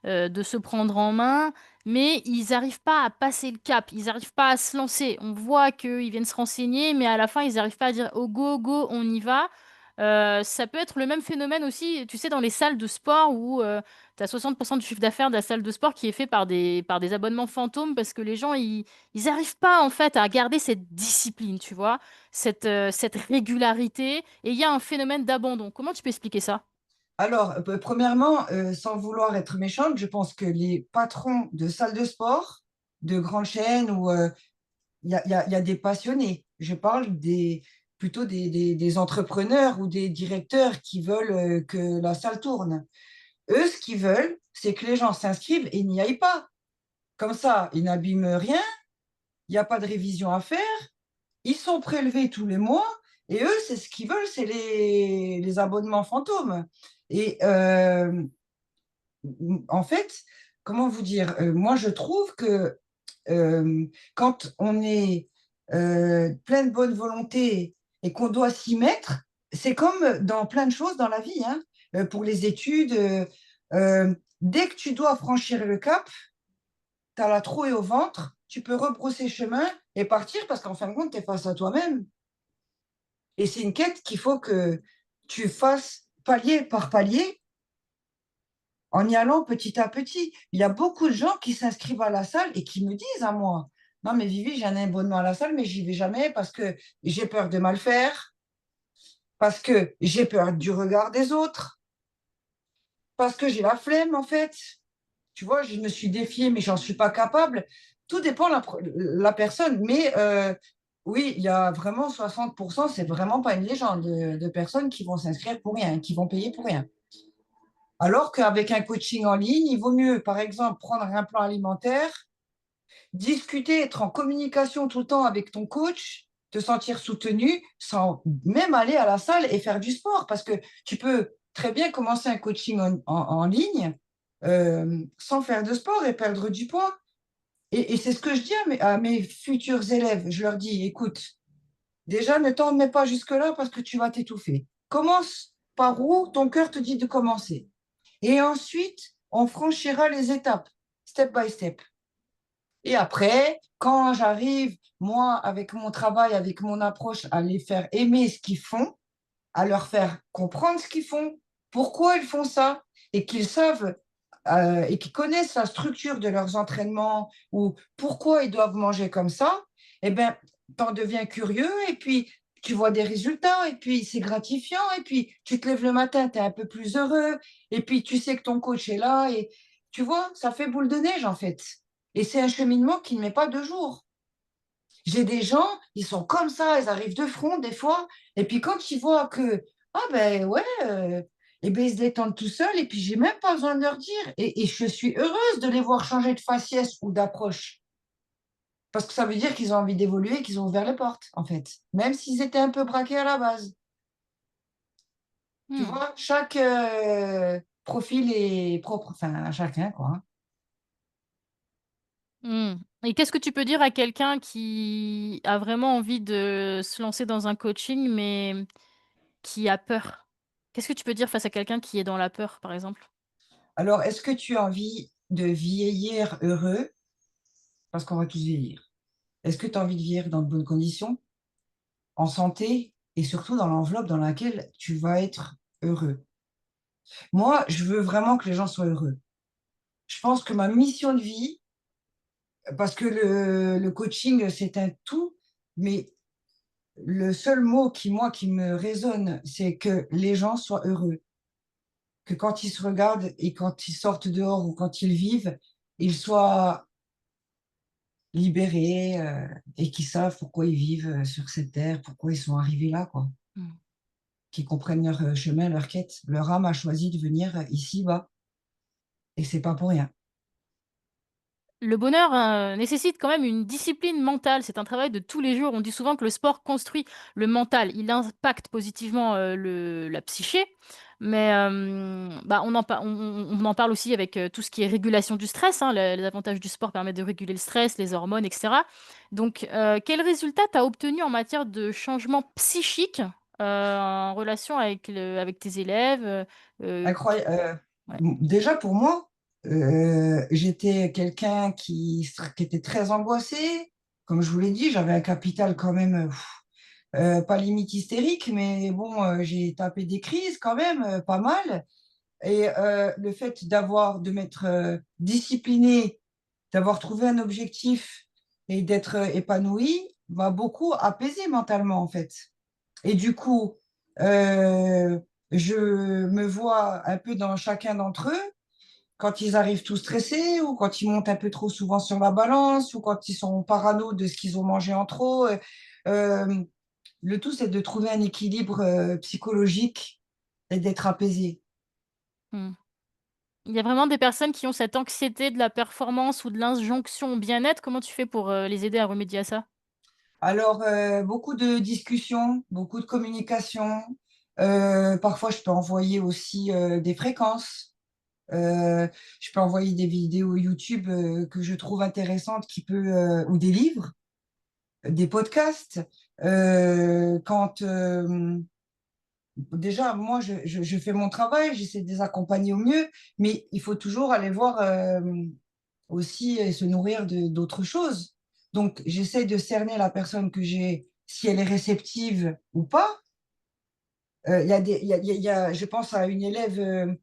de se prendre en main, mais ils arrivent pas à passer le cap, ils arrivent pas à se lancer. On voit qu'ils viennent se renseigner, mais à la fin ils arrivent pas à dire: «Oh go, go, on y va». Ça peut être le même phénomène aussi, tu sais, dans les salles de sport où, tu as 60 du chiffre d'affaires de la salle de sport qui est fait par des abonnements fantômes parce que les gens ils arrivent pas, en fait, à garder cette discipline, tu vois? Cette régularité, et il y a un phénomène d'abandon. Comment tu peux expliquer ça? Alors, premièrement, sans vouloir être méchante, je pense que les patrons de salles de sport, de grandes chaînes où il y a des passionnés. Je parle plutôt des entrepreneurs ou des directeurs qui veulent que la salle tourne. Eux, ce qu'ils veulent, c'est que les gens s'inscrivent et n'y aillent pas. Comme ça, ils n'abîment rien, il n'y a pas de révision à faire, ils sont prélevés tous les mois, et eux, c'est ce qu'ils veulent, c'est les abonnements fantômes. Et en fait, comment vous dire, moi je trouve que quand on est plein de bonne volonté et qu'on doit s'y mettre, c'est comme dans plein de choses dans la vie, hein. Pour les études, dès que tu dois franchir le cap, tu as la trouée au ventre, tu peux rebrousser chemin et partir parce qu'en fin de compte, tu es face à toi-même. Et c'est une quête qu'il faut que tu fasses palier par palier en y allant petit à petit. Il y a beaucoup de gens qui s'inscrivent à la salle et qui me disent à moi, non mais Vivi, j'ai un abonnement à la salle, mais j'y vais jamais parce que j'ai peur de mal faire, parce que j'ai peur du regard des autres, parce que j'ai la flemme en fait. Tu vois, je me suis défiée, mais j'en suis pas capable. Tout dépend de la personne. Mais oui, il y a vraiment 60%, c'est vraiment pas une légende de personnes qui vont s'inscrire pour rien, qui vont payer pour rien. Alors qu'avec un coaching en ligne, il vaut mieux, par exemple, prendre un plan alimentaire, discuter, être en communication tout le temps avec ton coach, te sentir soutenu sans même aller à la salle et faire du sport. Parce que tu peux très bien commencer un coaching en ligne sans faire de sport et perdre du poids. Et c'est ce que je dis à mes futurs élèves. Je leur dis, écoute, déjà, ne t'en mets pas jusque-là parce que tu vas t'étouffer. Commence par où ton cœur te dit de commencer. Et ensuite, on franchira les étapes, step by step. Et après, quand j'arrive, moi, avec mon travail, avec mon approche, à les faire aimer ce qu'ils font, à leur faire comprendre ce qu'ils font, pourquoi ils font ça, et qu'ils savent et qu'ils connaissent la structure de leurs entraînements ou pourquoi ils doivent manger comme ça, eh bien, t'en deviens curieux et puis tu vois des résultats et puis c'est gratifiant et puis tu te lèves le matin, tu es un peu plus heureux et puis tu sais que ton coach est là et tu vois, ça fait boule de neige en fait. Et c'est un cheminement qui ne met pas 2 jours. J'ai des gens, ils sont comme ça, ils arrivent de front des fois, et puis quand ils voient que, ah ben ouais, eh ben ils se détendent tout seuls, et puis j'ai même pas besoin de leur dire. Et je suis heureuse de les voir changer de faciès ou d'approche, parce que ça veut dire qu'ils ont envie d'évoluer, qu'ils ont ouvert les portes, en fait, même s'ils étaient un peu braqués à la base. Tu Mmh. vois, chaque profil est propre, enfin, à chacun, quoi, hein. Mmh, et qu'est-ce que tu peux dire à quelqu'un qui a vraiment envie de se lancer dans un coaching, mais qui a peur? Qu'est-ce que tu peux dire face à quelqu'un qui est dans la peur, par exemple? Alors, est-ce que tu as envie de vieillir heureux? Parce qu'on va tous vieillir. Est-ce que tu as envie de vieillir dans de bonnes conditions, en santé et surtout dans l'enveloppe dans laquelle tu vas être heureux? Moi, je veux vraiment que les gens soient heureux. Je pense que ma mission de vie, parce que le coaching, c'est un tout, mais le seul mot qui me résonne, c'est que les gens soient heureux. Que quand ils se regardent et quand ils sortent dehors ou quand ils vivent, ils soient libérés et qu'ils savent pourquoi ils vivent sur cette terre, pourquoi ils sont arrivés là, quoi. Mmh. Qui comprennent leur chemin, leur quête. Leur âme a choisi de venir ici-bas. Et c'est pas pour rien. Le bonheur, nécessite quand même une discipline mentale. C'est un travail de tous les jours. On dit souvent que le sport construit le mental. Il impacte positivement, le la psyché. Mais bah, on en parle aussi avec tout ce qui est régulation du stress, hein. Les avantages du sport permettent de réguler le stress, les hormones, etc. Donc, quel résultat tu as obtenu en matière de changement psychique en relation avec tes élèves Incroyable. Ouais. Déjà pour moi, j'étais quelqu'un qui était très angoissé. Comme je vous l'ai dit, j'avais un capital quand même, pas limite hystérique, mais bon, j'ai tapé des crises quand même, pas mal. Et le fait de m'être discipliné, d'avoir trouvé un objectif et d'être épanoui m'a beaucoup apaisé mentalement en fait. Et du coup, euh, je me vois un peu dans chacun d'entre eux quand ils arrivent tout stressés ou quand ils montent un peu trop souvent sur la balance ou quand ils sont parano de ce qu'ils ont mangé en trop. Euh, le tout, c'est de trouver un équilibre psychologique et d'être apaisé. Hmm. Il y a vraiment des personnes qui ont cette anxiété de la performance ou de l'injonction au bien-être. Comment tu fais pour les aider à remédier à ça? Alors, beaucoup de discussions, beaucoup de communication. Parfois, je peux envoyer aussi des fréquences. Euh, je peux envoyer des vidéos YouTube que je trouve intéressantes, ou des livres, des podcasts. Quand déjà, moi, je fais mon travail, j'essaie de les accompagner au mieux, mais il faut toujours aller voir aussi et se nourrir d'autres choses. Donc, j'essaie de cerner la personne que j'ai, si elle est réceptive ou pas. Il y a des, il y a- Je pense à une élève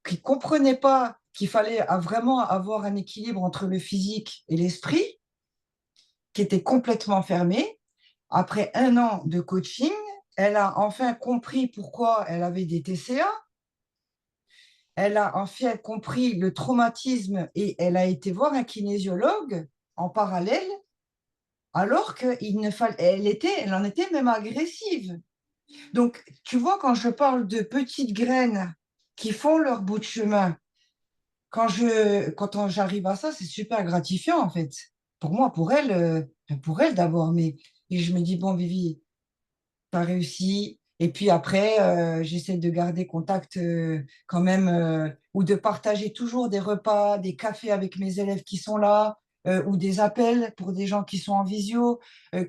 qui comprenait pas qu'il fallait vraiment avoir un équilibre entre le physique et l'esprit, qui était complètement fermée. Après 1 an de coaching, elle a enfin compris pourquoi elle avait des TCA. Elle a enfin compris le traumatisme et elle a été voir un kinésiologue en parallèle, alors elle en était même agressive. Donc, tu vois, quand je parle de petites graines qui font leur bout de chemin, j'arrive à ça, c'est super gratifiant en fait. Pour moi, pour elle d'abord. Mais et je me dis, bon, Vivi, tu as réussi. Et puis après, j'essaie de garder contact quand même, ou de partager toujours des repas, des cafés avec mes élèves qui sont là, ou des appels pour des gens qui sont en visio,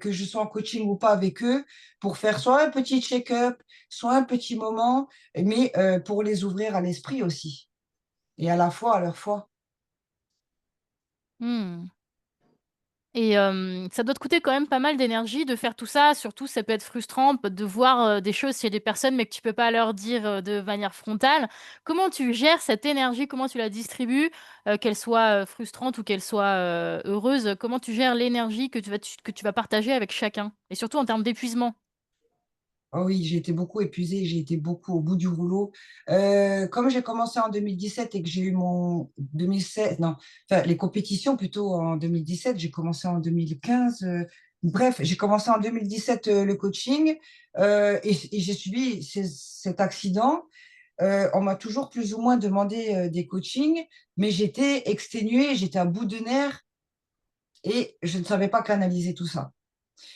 que je sois en coaching ou pas avec eux, pour faire soit un petit check-up, soit un petit moment, mais pour les ouvrir à l'esprit aussi, et à la fois à leur foi. Hmm. Et ça doit te coûter quand même pas mal d'énergie de faire tout ça. Surtout, ça peut être frustrant de voir des choses chez des personnes, mais que tu peux pas leur dire de manière frontale. Comment tu gères cette énergie? Comment tu la distribues? Qu'elle soit frustrante ou qu'elle soit heureuse? Comment tu gères l'énergie que tu vas partager avec chacun? Et surtout en termes d'épuisement. Oh oui, j'ai été beaucoup épuisée, j'ai été beaucoup au bout du rouleau. Comme j'ai commencé en 2017 et que j'ai eu mon 2016, non, enfin les compétitions plutôt en 2017, j'ai commencé en 2015. Bref, j'ai commencé en 2017 le coaching et j'ai subi cet accident. On m'a toujours plus ou moins demandé des coachings, mais j'étais exténuée, j'étais à bout de nerfs et je ne savais pas canaliser tout ça.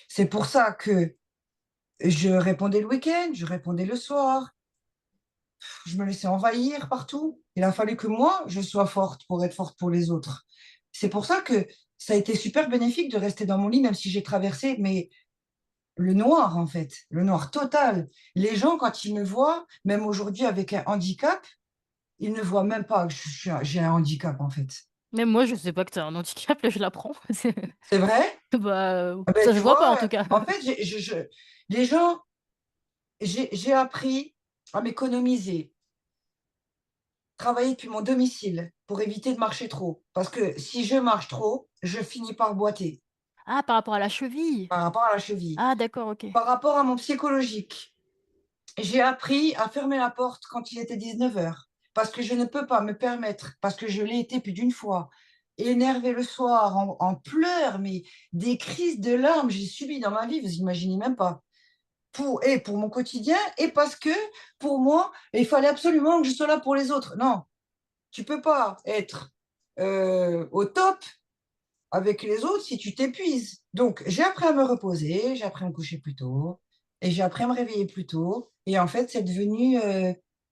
C'est pour ça que je répondais le week-end, je répondais le soir, je me laissais envahir partout. Il a fallu que moi, je sois forte pour être forte pour les autres. C'est pour ça que ça a été super bénéfique de rester dans mon lit, même si j'ai traversé, mais le noir, en fait, le noir total. Les gens, quand ils me voient, même aujourd'hui avec un handicap, ils ne voient même pas que j'ai un handicap, en fait. Même moi, je sais pas que tu as un handicap, là, je l'apprends. C'est vrai? Bah, Ah ben, ça se tu voit pas en vois, tout cas. en fait, les gens, j'ai appris à m'économiser, travailler depuis mon domicile pour éviter de marcher trop. Parce que si je marche trop, je finis par boiter Ah, par rapport à la cheville. par rapport à la cheville. Ah, d'accord, ok. Par rapport à mon psychologique, j'ai appris à fermer la porte quand il était 19 heures. Parce que je ne peux pas me permettre, parce que je l'ai été plus d'une fois, énervé le soir, en pleurs, mais des crises de larmes, j'ai subi dans ma vie, vous imaginez même pas. Pour mon quotidien, et parce que pour moi, il fallait absolument que je sois là pour les autres. Non, tu peux pas être au top avec les autres si tu t'épuises. Donc, j'ai appris à me reposer, j'ai appris à me coucher plus tôt, et j'ai appris à me réveiller plus tôt. Et en fait, c'est devenu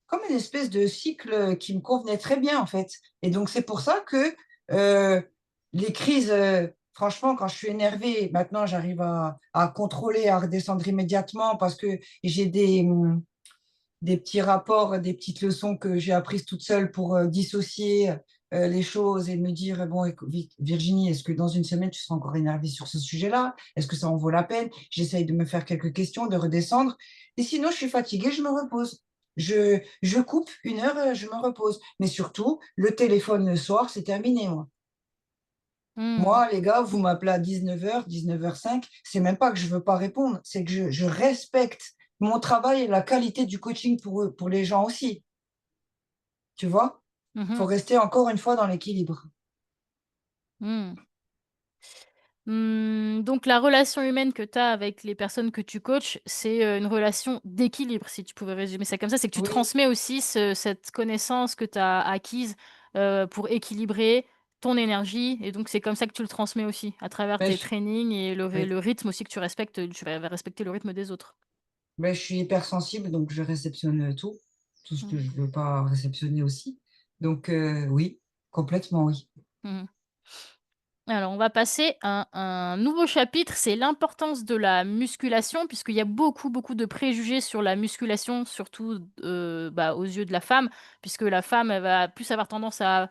comme une espèce de cycle qui me convenait très bien, en fait. Et donc, c'est pour ça que euh, les crises, franchement, quand je suis énervée, maintenant, j'arrive à contrôler, à redescendre immédiatement parce que j'ai des petits rapports, des petites leçons que j'ai apprises toute seule pour dissocier les choses et me dire, bon, Virginie, est-ce que dans une semaine, tu seras encore énervée sur ce sujet-là? Est-ce que ça en vaut la peine? J'essaye de me faire quelques questions, de redescendre. Et sinon, je suis fatiguée, je me repose. Je coupe 1 heure, je me repose. Mais surtout, le téléphone le soir, c'est terminé, moi. Mmh. Moi, les gars, vous m'appelez à 19h, 19h05, c'est même pas que je veux pas répondre, c'est que je respecte mon travail et la qualité du coaching pour eux, pour les gens aussi. Tu vois? Mmh Faut mh. rester encore une fois dans l'équilibre. Mmh. Donc la relation humaine que tu as avec les personnes que tu coaches, c'est, une relation d'équilibre, si tu pouvais résumer ça comme ça. C'est que tu Oui, transmets aussi cette connaissance que tu as acquise, pour équilibrer ton énergie et donc c'est comme ça que tu le transmets aussi, à travers mais tes trainings et oui, le rythme aussi que tu respectes, tu vas respecter le rythme des autres. mais je suis hypersensible, donc je réceptionne tout ce que Mmh. je veux pas réceptionner aussi. Donc oui, complètement oui. Mmh. Alors, on va passer à un nouveau chapitre, c'est l'importance de la musculation, puisqu'il y a beaucoup, beaucoup de préjugés sur la musculation, surtout, bah, aux yeux de la femme, puisque la femme, elle va plus avoir tendance à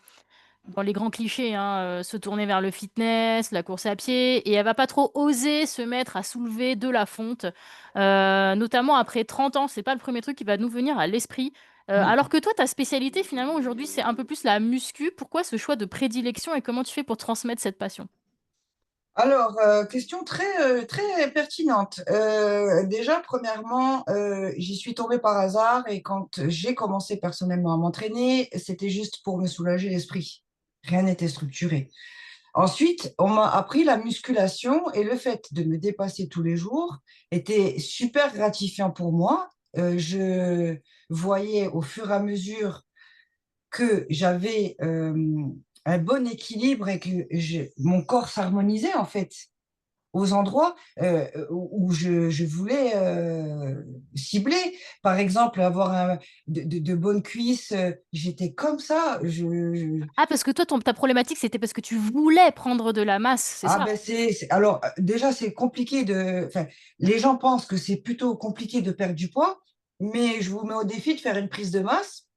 dans les grands clichés, hein, se tourner vers le fitness, la course à pied et elle va pas trop oser se mettre à soulever de la fonte, notamment après 30 ans. C'est pas le premier truc qui va nous venir à l'esprit, Mm. alors que toi, ta spécialité finalement aujourd'hui, c'est un peu plus la muscu. Pourquoi ce choix de prédilection et comment tu fais pour transmettre cette passion? Alors, question très pertinente. Déjà, premièrement, j'y suis tombée par hasard et quand j'ai commencé personnellement à m'entraîner, c'était juste pour me soulager l'esprit. Rien n'était structuré. Ensuite, on m'a appris la musculation et le fait de me dépasser tous les jours était super gratifiant pour moi. Je voyais au fur et à mesure que j'avais un bon équilibre et que mon corps s'harmonisait en fait aux endroits où je voulais cibler. Par exemple, avoir de bonnes cuisses, j'étais comme ça. Ah parce que toi, ton ta problématique, c'était parce que tu voulais prendre de la masse, c'est Ah ça? ben alors déjà c'est compliqué enfin, les gens pensent que c'est plutôt compliqué de perdre du poids, mais je vous mets au défi de faire une prise de masse.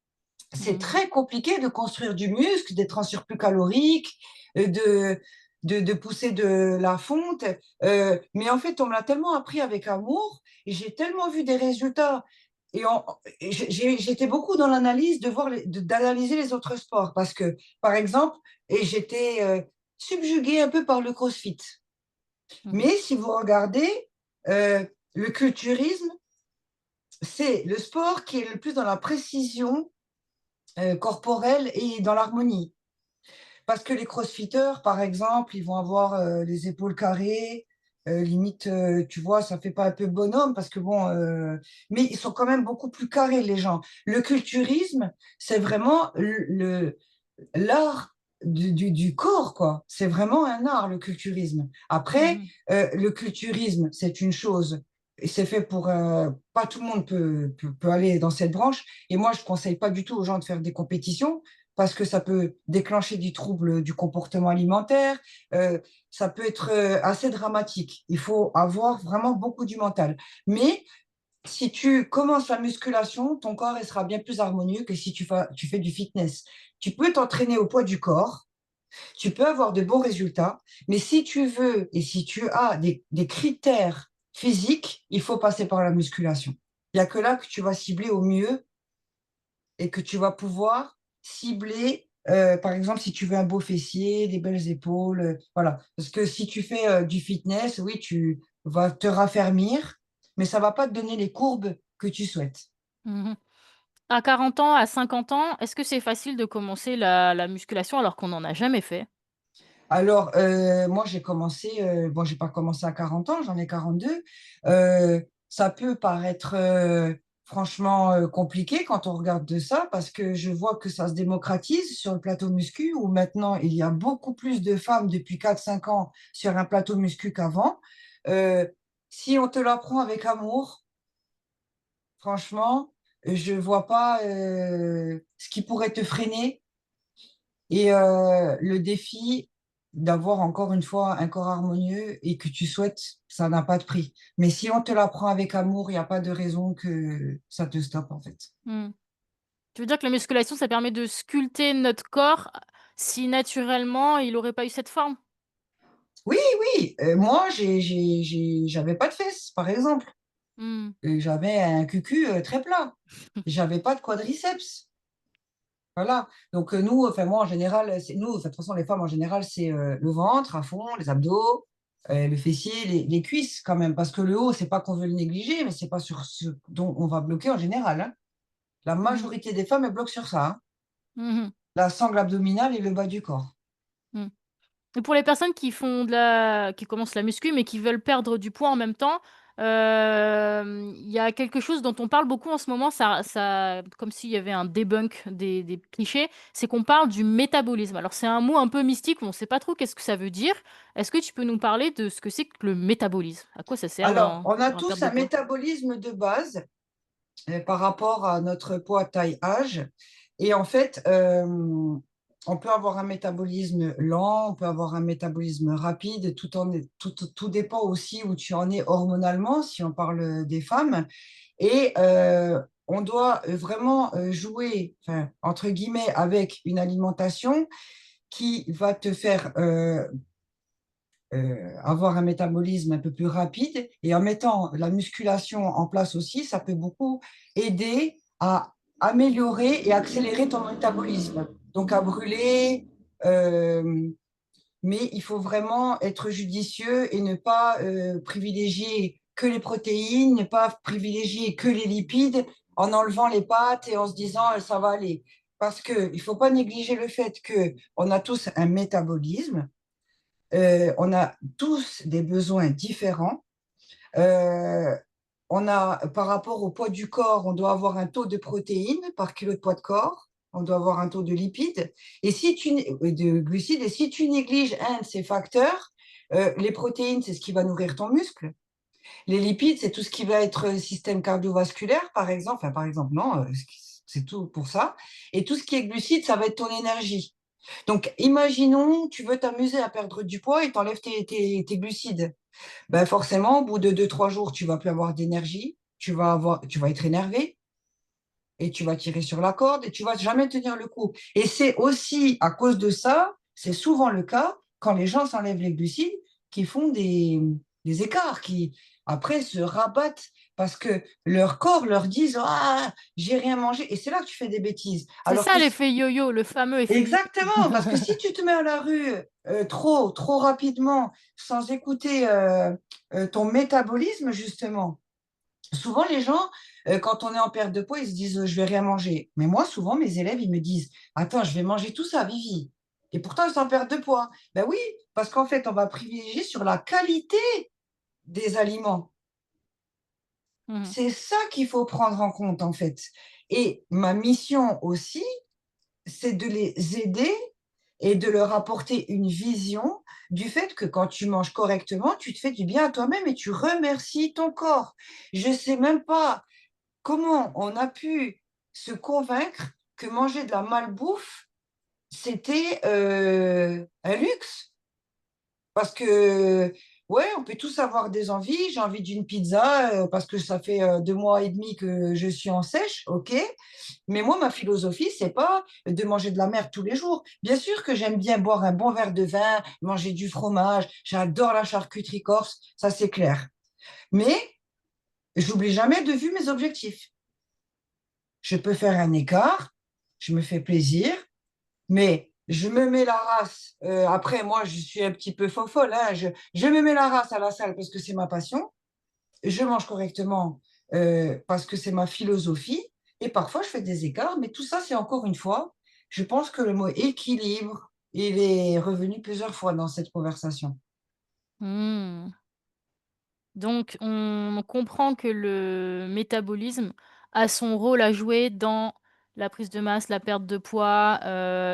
C'est Mmh. très compliqué de construire du muscle, d'être en surplus calorique, de, de pousser de la fonte. Mais en fait, on me l'a tellement appris avec amour et j'ai tellement vu des résultats. Et j'étais beaucoup dans l'analyse de voir d'analyser les autres sports parce que, par exemple, et j'étais subjuguée un peu par le CrossFit. Mmh. Mais si vous regardez, le culturisme, c'est le sport qui est le plus dans la précision corporelle et dans l'harmonie. Parce que les crossfitters, par exemple, ils vont avoir les épaules carrées, limite, tu vois, ça fait pas un peu bonhomme parce que bon, mais ils sont quand même beaucoup plus carrés, les gens. Le culturisme, c'est vraiment l'art du corps, quoi. C'est vraiment un art, le culturisme. Après, Mmh. le culturisme, c'est une chose. Et c'est fait pour... pas tout le monde peut aller dans cette branche. Et moi, je ne conseille pas du tout aux gens de faire des compétitions parce que ça peut déclencher du trouble du comportement alimentaire. euh, Ça peut être assez dramatique. Il faut avoir vraiment beaucoup du mental. Mais si tu commences la musculation, ton corps il sera bien plus harmonieux que si tu fais du fitness. Tu peux t'entraîner au poids du corps, tu peux avoir de bons résultats, mais si tu veux et si tu as des critères physiques, il faut passer par la musculation. Il n'y a que là que tu vas cibler au mieux et que tu vas pouvoir cibler, par exemple, si tu veux un beau fessier, des belles épaules, voilà. Parce que si tu fais du fitness, oui, tu vas te raffermir, mais ça va pas te donner les courbes que tu souhaites. Mmh. À 40 ans, à 50 ans, est-ce que c'est facile de commencer la musculation alors qu'on n'en a jamais fait? Alors, moi, j'ai commencé, bon, j'ai pas commencé à 40 ans, j'en ai 42. Ça peut paraître franchement compliqué quand on regarde de ça, parce que je vois que ça se démocratise sur le plateau muscu, où maintenant il y a beaucoup plus de femmes depuis 4 5 ans sur un plateau muscu qu'avant. Euh, Si on te l'apprend avec amour, franchement, je vois pas ce qui pourrait te freiner. Et le défi d'avoir encore une fois un corps harmonieux et que tu souhaites, ça n'a pas de prix. Mais si on te l'apprend avec amour, il n'y a pas de raison que ça te stoppe en fait. Mmh. Tu veux dire que la musculation, ça permet de sculpter notre corps, si naturellement il aurait pas eu cette forme? Oui, oui, moi, j'avais pas de fesses, par exemple. Mmh. J'avais un cucu très plat. J'avais pas de quadriceps. Voilà. Donc, nous, enfin, moi, en général, c'est nous, enfin, de toute façon, les femmes, en général, c'est le ventre à fond, les abdos, le fessier, les cuisses, quand même. Parce que le haut, c'est pas qu'on veut le négliger, mais c'est pas sur ce dont on va bloquer en général, hein. La Mmh. majorité des femmes, elles bloquent sur ça, hein. Mmh. La sangle abdominale et le bas du corps. Mmh. Et pour les personnes qui commencent la muscu, mais qui veulent perdre du poids en même temps, il y a quelque chose dont on parle beaucoup en ce moment, ça comme s'il y avait un debunk des clichés, c'est qu'on parle du métabolisme. Alors c'est un mot un peu mystique, on ne sait pas trop qu'est-ce que ça veut dire. Est-ce que tu peux nous parler de ce que c'est que le métabolisme? À quoi ça sert Alors, dans on a pour la tous perte de un poids? métabolisme de base par rapport à notre poids, taille, âge. Et en fait, on peut avoir un métabolisme lent, on peut avoir un métabolisme rapide, tout dépend aussi où tu en es hormonalement, si on parle des femmes. Et on doit vraiment jouer, enfin, entre guillemets, avec une alimentation qui va te faire avoir un métabolisme un peu plus rapide. Et en mettant la musculation en place aussi, ça peut beaucoup aider à améliorer et accélérer ton métabolisme. Donc à brûler, euh, mais il faut vraiment être judicieux et ne pas privilégier que les protéines, ne pas privilégier que les lipides en enlevant les pâtes et en se disant ça va aller. Parce qu'il ne faut pas négliger le fait qu'on a tous un métabolisme, on a tous des besoins différents. Euh, on a, par rapport au poids du corps, on doit avoir un taux de protéines par kilo de poids de corps. On doit avoir un taux de lipides et de glucides. Et si tu négliges un de ces facteurs, les protéines, c'est ce qui va nourrir ton muscle. Les lipides, c'est tout ce qui va être système cardiovasculaire, par exemple. Enfin, par exemple, non, c'est tout pour ça. Et tout ce qui est glucides, ça va être ton énergie. Donc, imaginons, tu veux t'amuser à perdre du poids et t'enlèves tes glucides. Ben forcément, au bout de 2, 3 jours, tu vas plus avoir d'énergie, tu vas être énervé et tu vas tirer sur la corde et tu vas jamais tenir le coup. Et c'est aussi à cause de ça, c'est souvent le cas quand les gens s'enlèvent les glucides, qui font des écarts, qui après se rabattent parce que leur corps leur dit ah j'ai rien mangé et c'est là que tu fais des bêtises. C'est Alors ça que l'effet yo-yo, le fameux effet yo-yo. exactement, parce que si tu te mets à la rue trop rapidement, sans écouter ton métabolisme, justement, souvent les gens, quand on est en perte de poids, ils se disent je vais rien manger. Mais moi, souvent, mes élèves, ils me disent attends, je vais manger tout ça, Vivi. Et pourtant, ils sont en perte de poids. Ben oui, parce qu'en fait, on va privilégier sur la qualité des aliments. Mmh. C'est ça qu'il faut prendre en compte, en fait. Et ma mission aussi, c'est de les aider et de leur apporter une vision du fait que quand tu manges correctement, tu te fais du bien à toi-même et tu remercies ton corps. Je ne sais même pas comment on a pu se convaincre que manger de la malbouffe, c'était un luxe. Parce que, ouais, on peut tous avoir des envies. J'ai envie d'une pizza parce que ça fait 2 mois et demi que je suis en sèche, ok. Mais moi, ma philosophie, c'est pas de manger de la merde tous les jours. Bien sûr que j'aime bien boire un bon verre de vin, manger du fromage. J'adore la charcuterie corse, ça c'est clair. Mais j'oublie jamais de vue mes objectifs. Je peux faire un écart, je me fais plaisir, mais je me mets la race. Après, moi, je suis un petit peu fofolle, hein. Je me mets la race à la salle parce que c'est ma passion. Je mange correctement parce que c'est ma philosophie. Et parfois, je fais des écarts. Mais tout ça, c'est encore une fois, je pense que le mot équilibre, il est revenu plusieurs fois dans cette conversation. Mmh. Donc on comprend que le métabolisme a son rôle à jouer dans la prise de masse, la perte de poids,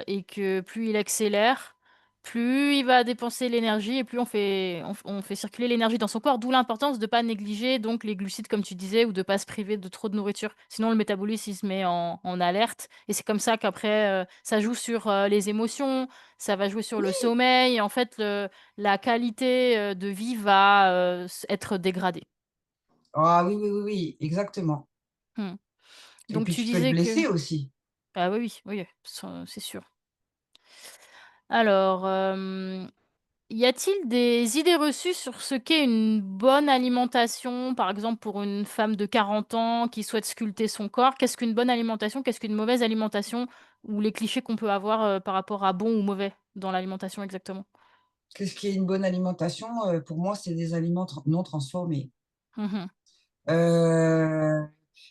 et que plus il accélère, plus il va dépenser l'énergie et plus on fait circuler l'énergie dans son corps, d'où l'importance de pas négliger donc les glucides comme tu disais ou de pas se priver de trop de nourriture. Sinon le métabolisme, il se met en alerte et c'est comme ça qu'après, ça joue sur, les émotions, ça va jouer sur le Oui, sommeil et en fait la qualité, de vie va, être dégradée. ah oui, oui, oui, oui, exactement. Mmh. Et Donc puis tu tu peux te disais que blesser aussi. ah oui, oui, oui, c'est sûr. Alors, y a-t-il des idées reçues sur ce qu'est une bonne alimentation? Par exemple, pour une femme de 40 ans qui souhaite sculpter son corps, qu'est-ce qu'une bonne alimentation? Qu'est-ce qu'une mauvaise alimentation? Ou les clichés qu'on peut avoir, par rapport à bon ou mauvais dans l'alimentation exactement? Qu'est-ce qui est une bonne alimentation? Pour moi, c'est des aliments non transformés. Mmh mh. Heu,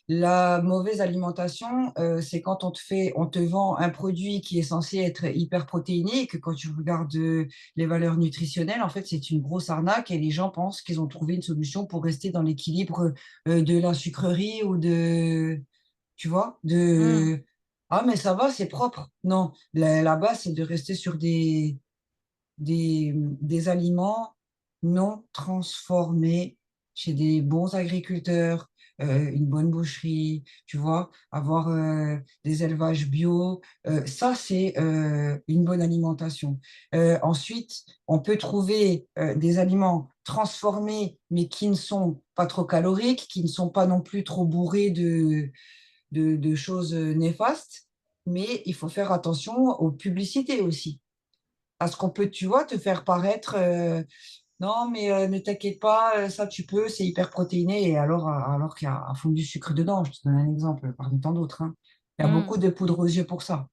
la mauvaise alimentation, c'est quand on te vend un produit qui est censé être hyper protéiné et que quand tu regardes, les valeurs nutritionnelles, en fait, c'est une grosse arnaque et les gens pensent qu'ils ont trouvé une solution pour rester dans l'équilibre, de la sucrerie ou de tu vois? Mmh. «Ah mais ça va, c'est propre». Non, la base, c'est de rester sur des aliments non transformés chez des bons agriculteurs, une bonne boucherie, tu vois? Avoir, des élevages bio, ça c'est, une bonne alimentation. Ensuite, on peut trouver, des aliments transformés, mais qui ne sont pas trop caloriques, qui ne sont pas non plus trop bourrés de choses, néfastes, mais il faut faire attention aux publicités aussi. Parce qu'on peut, tu vois, te faire paraître, «Non mais ne t'inquiète pas, ça tu peux, c'est hyper protéiné» et alors qu'il y a à fond du sucre dedans. Je te donne un exemple parmi tant d'autres, hein. Il y a Mmh. beaucoup de poudre aux yeux pour ça.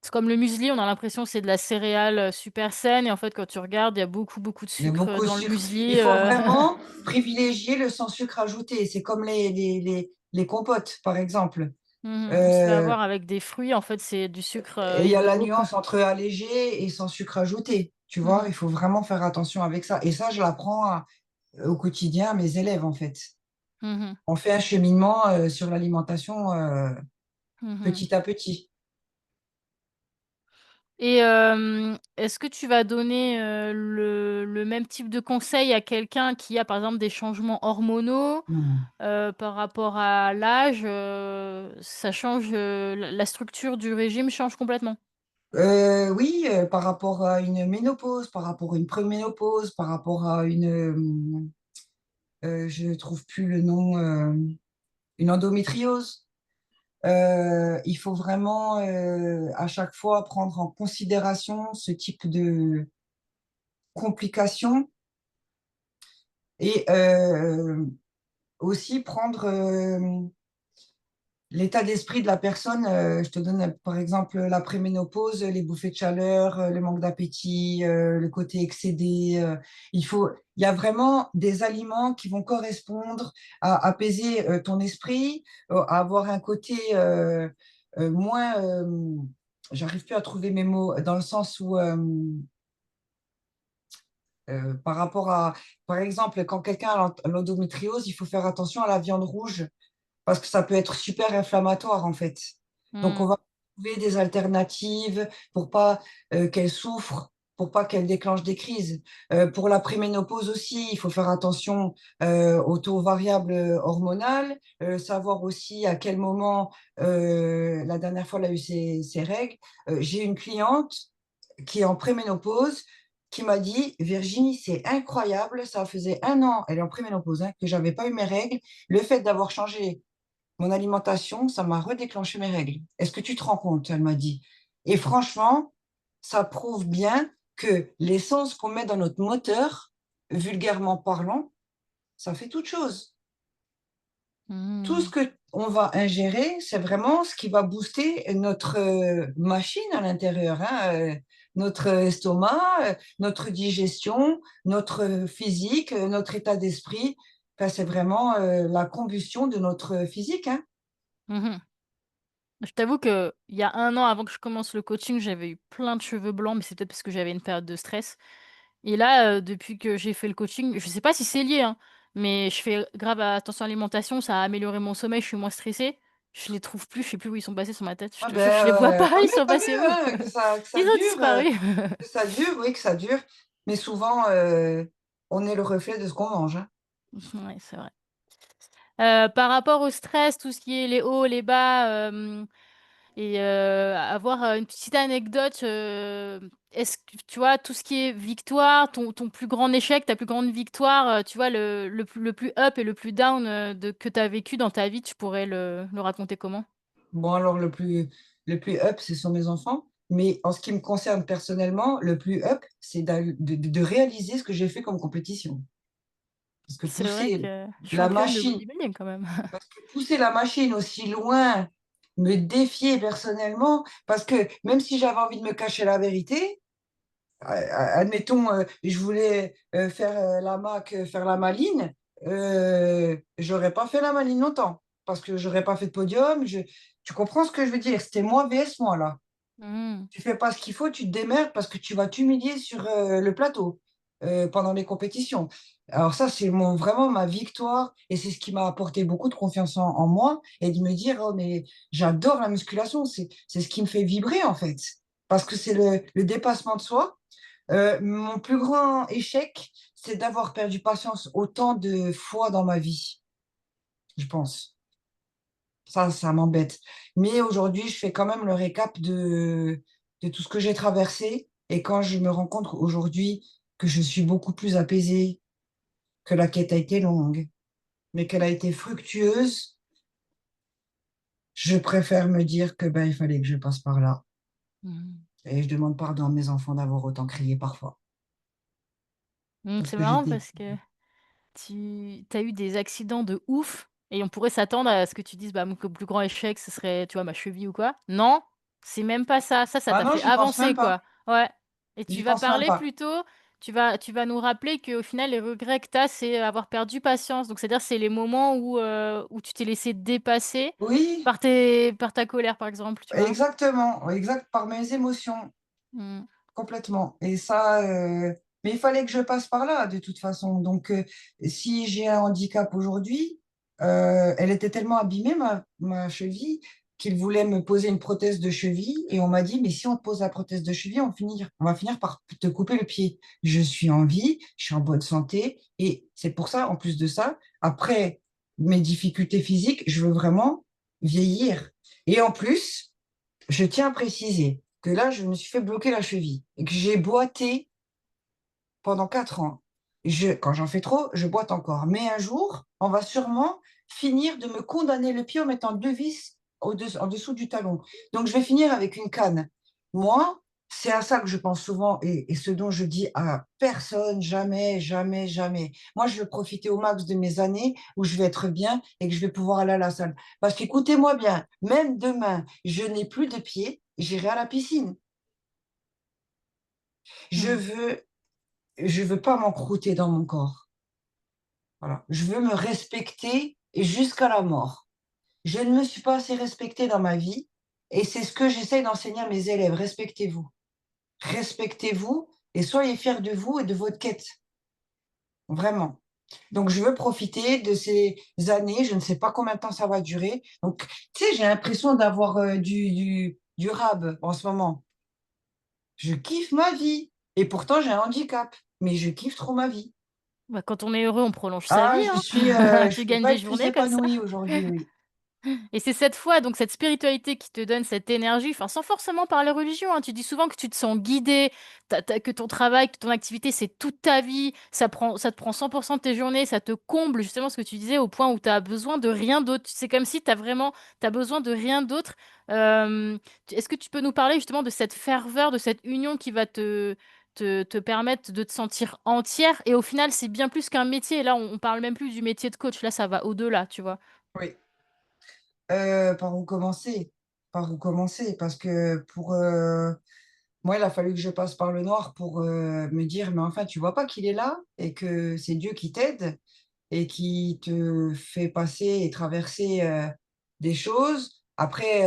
C'est comme le muesli, on a l'impression que c'est de la céréale, super saine et en fait, quand tu regardes, il y a beaucoup, beaucoup de Il y a sucre, beaucoup de dans le sucre. Il muesli, faut vraiment privilégier le sans sucre ajouté. C'est comme les compotes, par exemple. Mmh. On se fait Heu avoir avec des fruits, en fait, c'est du sucre, et il y il a y a la beaucoup. nuance entre allégé et sans sucre ajouté, tu Mmh vois? mh. Il faut vraiment faire attention avec ça et ça, je l'apprends au quotidien à mes élèves, en fait. Mmh. On fait un cheminement, sur l'alimentation, Mmh. petit à petit. Et est-ce que tu vas donner, le même type de conseil à quelqu'un qui a, par exemple, des changements hormonaux, Mmh. par rapport à l'âge, ça change, la structure du régime change complètement? Oui, par rapport à une ménopause, par rapport à une préménopause, par rapport à je ne trouve plus le nom, une endométriose. Il faut vraiment, à chaque fois prendre en considération ce type de complications et aussi prendre, l'état d'esprit de la personne, je te donne, par exemple, la préménopause, les bouffées de chaleur, le manque d'appétit, le côté excédé, il y a vraiment des aliments qui vont correspondre à apaiser, ton esprit, à avoir un côté, moins, j'arrive plus à trouver mes mots, dans le sens où, par rapport à par exemple, quand quelqu'un a l'endométriose, il faut faire attention à la viande rouge. Parce que ça peut être super inflammatoire, en fait. Donc on Mmh. va trouver des alternatives pour pas, qu'elle souffre, pour pas qu'elle déclenche des crises. Pour la préménopause aussi, il faut faire attention, au taux variable, hormonal, savoir aussi à quel moment, la dernière fois elle a eu ses règles. J'ai une cliente qui est en préménopause, qui m'a dit: «Virginie, c'est incroyable, ça faisait 1 an», elle est en préménopause, hein, «que j'avais pas eu mes règles. Le fait d'avoir changé mon alimentation, ça m'a redéclenché mes règles. Est-ce que tu te rends compte?» Elle m'a dit. Et franchement, ça prouve bien que l'essence qu'on met dans notre moteur, vulgairement parlant, ça fait toute chose. Tout ce Mmh. qu'on va ingérer, c'est vraiment ce qui va booster notre, machine à l'intérieur, hein, notre estomac, notre digestion, notre, physique, notre état d'esprit. Enfin, c'est vraiment, la combustion de notre physique, hein. Mmh. Je t'avoue qu'il y a 1 an avant que je commence le coaching, j'avais eu plein de cheveux blancs, mais c'est peut-être parce que j'avais une période de stress et là, depuis que j'ai fait le coaching, je sais pas si c'est lié, hein, mais je fais grave attention à l'alimentation, ça a amélioré mon sommeil, je suis moins stressée Je les trouve plus, je sais plus où ils sont passés sur ma tête, je Ah te jure, je les vois ben, pas, ils sont tant mieux, passés où? hein, que ça Ils ont dure, disparu. oui, que ça dure. Mais souvent, on est le reflet de ce qu'on mange, hein. Ouais, c'est vrai. Par rapport au stress, tout ce qui est les hauts, les bas, et avoir, une petite anecdote, est-ce que tu vois, tout ce qui est victoire, ton plus grand échec, ta plus grande victoire, tu vois, le plus up et le plus down, de que tu as vécu dans ta vie, tu pourrais le raconter comment? Bon, alors le plus up, ce sont mes enfants, mais en ce qui me concerne personnellement, le plus up, c'est de réaliser ce que j'ai fait comme compétition. Parce que C'est vrai pousser que la championne de machine bodybuilding quand même. parce que pousser la machine aussi loin, me défier personnellement, parce que même si j'avais envie de me cacher la vérité, admettons, je voulais, faire, la Mac, faire la maline, j'aurais pas fait la maline longtemps, parce que j'aurais pas fait de podium, je tu comprends ce que je veux dire? C'était moi vs moi, là. Mmh. Tu fais pas ce qu'il faut, tu te démerdes parce que tu vas t'humilier sur, le plateau, pendant les compétitions. Alors ça, c'est mon vraiment ma victoire et c'est ce qui m'a apporté beaucoup de confiance en moi et de me dire: «Oh mais j'adore la musculation, c'est ce qui me fait vibrer, en fait». Parce que c'est le dépassement de soi. Mon plus grand échec, c'est d'avoir perdu patience autant de fois dans ma vie, je pense. Ça m'embête. Mais aujourd'hui, je fais quand même le récap de tout ce que j'ai traversé et quand je me rends compte aujourd'hui que je suis beaucoup plus apaisée, que la quête a été longue, mais qu'elle a été fructueuse, je préfère me dire que, ben, il fallait que je passe par là Mmh. et je demande pardon à mes enfants d'avoir autant crié parfois Mmh, parce c'est que marrant j'étais parce que tu as eu des accidents de ouf et on pourrait s'attendre à ce que tu dises: «Bah, mon plus grand échec, ce serait, tu vois, ma cheville ou quoi». Non, c'est même pas ça. Ça ah t'a non, fait j'y pense même avancer, pas, quoi. Ouais et tu j'y vas pense même parler pas. plutôt tu vas nous rappeler qu'au final, les regrets que tu as, c'est avoir perdu patience. Donc c'est-à-dire, c'est les moments où tu t'es laissé dépasser Oui, par ta colère, par exemple, tu vois? exactement, exact, par mes émotions. Mmh. Complètement et ça, mais il fallait que je passe par là de toute façon donc si j'ai un handicap aujourd'hui, elle était tellement abîmée ma cheville qu'ils voulaient me poser une prothèse de cheville et on m'a dit: «Mais si on te pose la prothèse de cheville, on va finir par te couper le pied». Je suis en vie, je suis en bonne santé et c'est pour ça, en plus de ça, après mes difficultés physiques, je veux vraiment vieillir et en plus, je tiens à préciser que là, je me suis fait bloquer la cheville et que j'ai boité pendant 4 ans. Quand j'en fais trop, je boite encore. Mais un jour, on va sûrement finir de me condamner le pied en mettant 2 vis en dessous du talon. Donc je vais finir avec une canne. Moi, c'est à ça que je pense souvent et ce dont je dis à personne, jamais, jamais, jamais. Moi, je veux profiter au max de mes années où je vais être bien et que je vais pouvoir aller à la salle. Parce qu'écoutez-moi bien, même demain, je n'ai plus de pied, j'irai à la piscine. Je Mmh. veux je veux pas m'encrouter dans mon corps. Voilà. Je veux me respecter et jusqu'à la mort. Je ne me suis pas assez respectée dans ma vie et c'est ce que j'essaye d'enseigner à mes élèves. Respectez-vous. Respectez-vous et soyez fiers de vous et de votre quête. Vraiment. Donc je veux profiter de ces années, je ne sais pas combien de temps ça va durer. Donc, tu sais, j'ai l'impression d'avoir, du rab en ce moment. Je kiffe ma vie et pourtant j'ai un handicap, mais je kiffe trop ma vie. Bah, quand on est heureux, on prolonge sa Ah, vie, je hein. suis, Tu je peux gagnes pas des être plus journées comme ça. épanouie aujourd'hui, oui. Et c'est cette foi, donc cette spiritualité qui te donne cette énergie, enfin, sans forcément parler religion, hein. Tu dis souvent que tu te sens guidé, tu que ton travail, que ton activité, c'est toute ta vie, ça te prend 100 de tes journées, ça te comble, justement, ce que tu disais, au point où tu as besoin de rien d'autre. C'est comme si tu as besoin de rien d'autre. Est-ce que tu peux nous parler, justement, de cette ferveur, de cette union qui va te permettre de te sentir entière et au final, c'est bien plus qu'un métier. Là, on parle même plus du métier de coach, là, ça va au-delà, tu vois? Oui. Par où commencer? Par où commencer? Parce que moi, il a fallu que je passe par le noir pour, me dire: «Mais enfin, tu vois pas qu'il est là et que c'est Dieu qui t'aide et qui te fait passer et traverser, des choses». Après,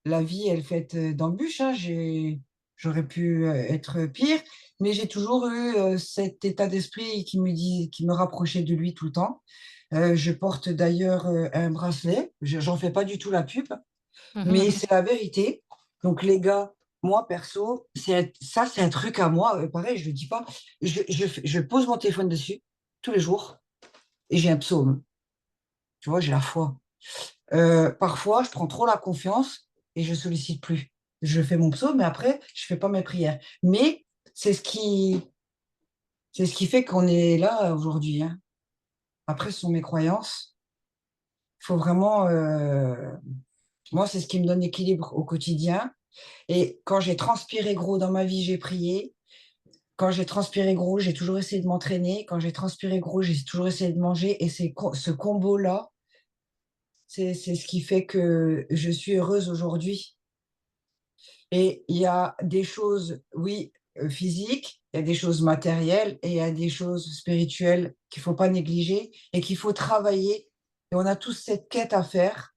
la vie elle est faite, d'embûches, hein. J'aurais pu, être pire, mais j'ai toujours eu, cet état d'esprit qui me rapprochait de lui tout le temps. Je porte d'ailleurs un bracelet. J'en fais pas du tout la pub, mais Mmh. c'est la vérité. Donc, les gars, moi, perso, ça, c'est un truc à moi. Pareil, je le dis pas. Je pose mon téléphone dessus tous les jours et j'ai un psaume. Tu vois, j'ai la foi. Parfois, je prends trop la confiance et je sollicite plus. Je fais mon psaume, mais après, je fais pas mes prières. Mais c'est ce qui, c'est ce qui fait qu'on est là aujourd'hui, hein. Après, ce sont mes croyances. Il faut vraiment, moi, c'est ce qui me donne l'équilibre au quotidien. Et quand j'ai transpiré gros dans ma vie, j'ai prié. Quand j'ai transpiré gros, j'ai toujours essayé de m'entraîner. Quand j'ai transpiré gros, j'ai toujours essayé de manger. Et ce combo-là, c'est ce qui fait que je suis heureuse aujourd'hui. Et il y a des choses, oui, physiques, il y a des choses matérielles et il y a des choses spirituelles qu'il ne faut pas négliger et qu'il faut travailler. Et on a tous cette quête à faire.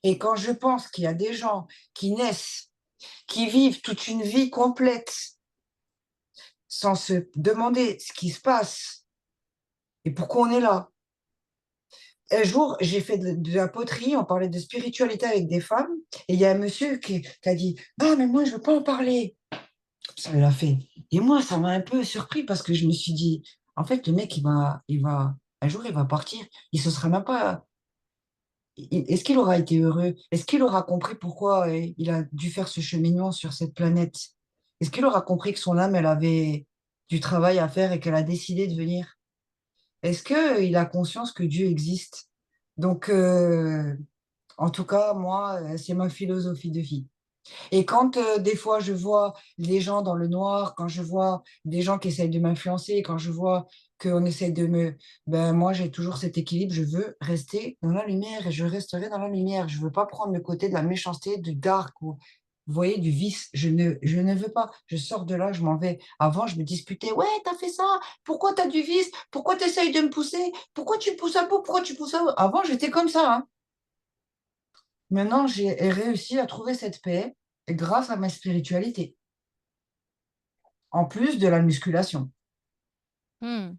Et quand je pense qu'il y a des gens qui naissent, qui vivent toute une vie complète sans se demander ce qui se passe et pourquoi on est là. Un jour, j'ai fait de la poterie, on parlait de spiritualité avec des femmes, et il y a un monsieur qui a dit: «Non, mais moi, je ne veux pas en parler.» Ça l'a fait. Et moi, ça m'a un peu surpris parce que je me suis dit, en fait, le mec, un jour, il va partir. Il se sera même pas. Est-ce qu'il aura été heureux? Est-ce qu'il aura compris pourquoi il a dû faire ce cheminement sur cette planète? Est-ce qu'il aura compris que son âme, elle avait du travail à faire et qu'elle a décidé de venir? Est-ce qu'il a conscience que Dieu existe? Donc, en tout cas, moi, c'est ma philosophie de vie. Et quand des fois je vois les gens dans le noir, quand je vois des gens qui essayent de m'influencer, quand je vois qu'on essaie de me... Ben, moi, j'ai toujours cet équilibre. Je veux rester dans la lumière et je resterai dans la lumière. Je ne veux pas prendre le côté de la méchanceté, du dark ou, vous voyez, du vice. Je ne veux pas. Je sors de là, je m'en vais. Avant, je me disputais. Ouais, t'as fait ça. Pourquoi t'as du vice? Pourquoi tu essayes de me pousser? Pourquoi tu pousses à bout? Pourquoi tu pousses à bout? Avant, j'étais comme ça, hein. Maintenant, j'ai réussi à trouver cette paix grâce à ma spiritualité, en plus de la musculation. Mmh.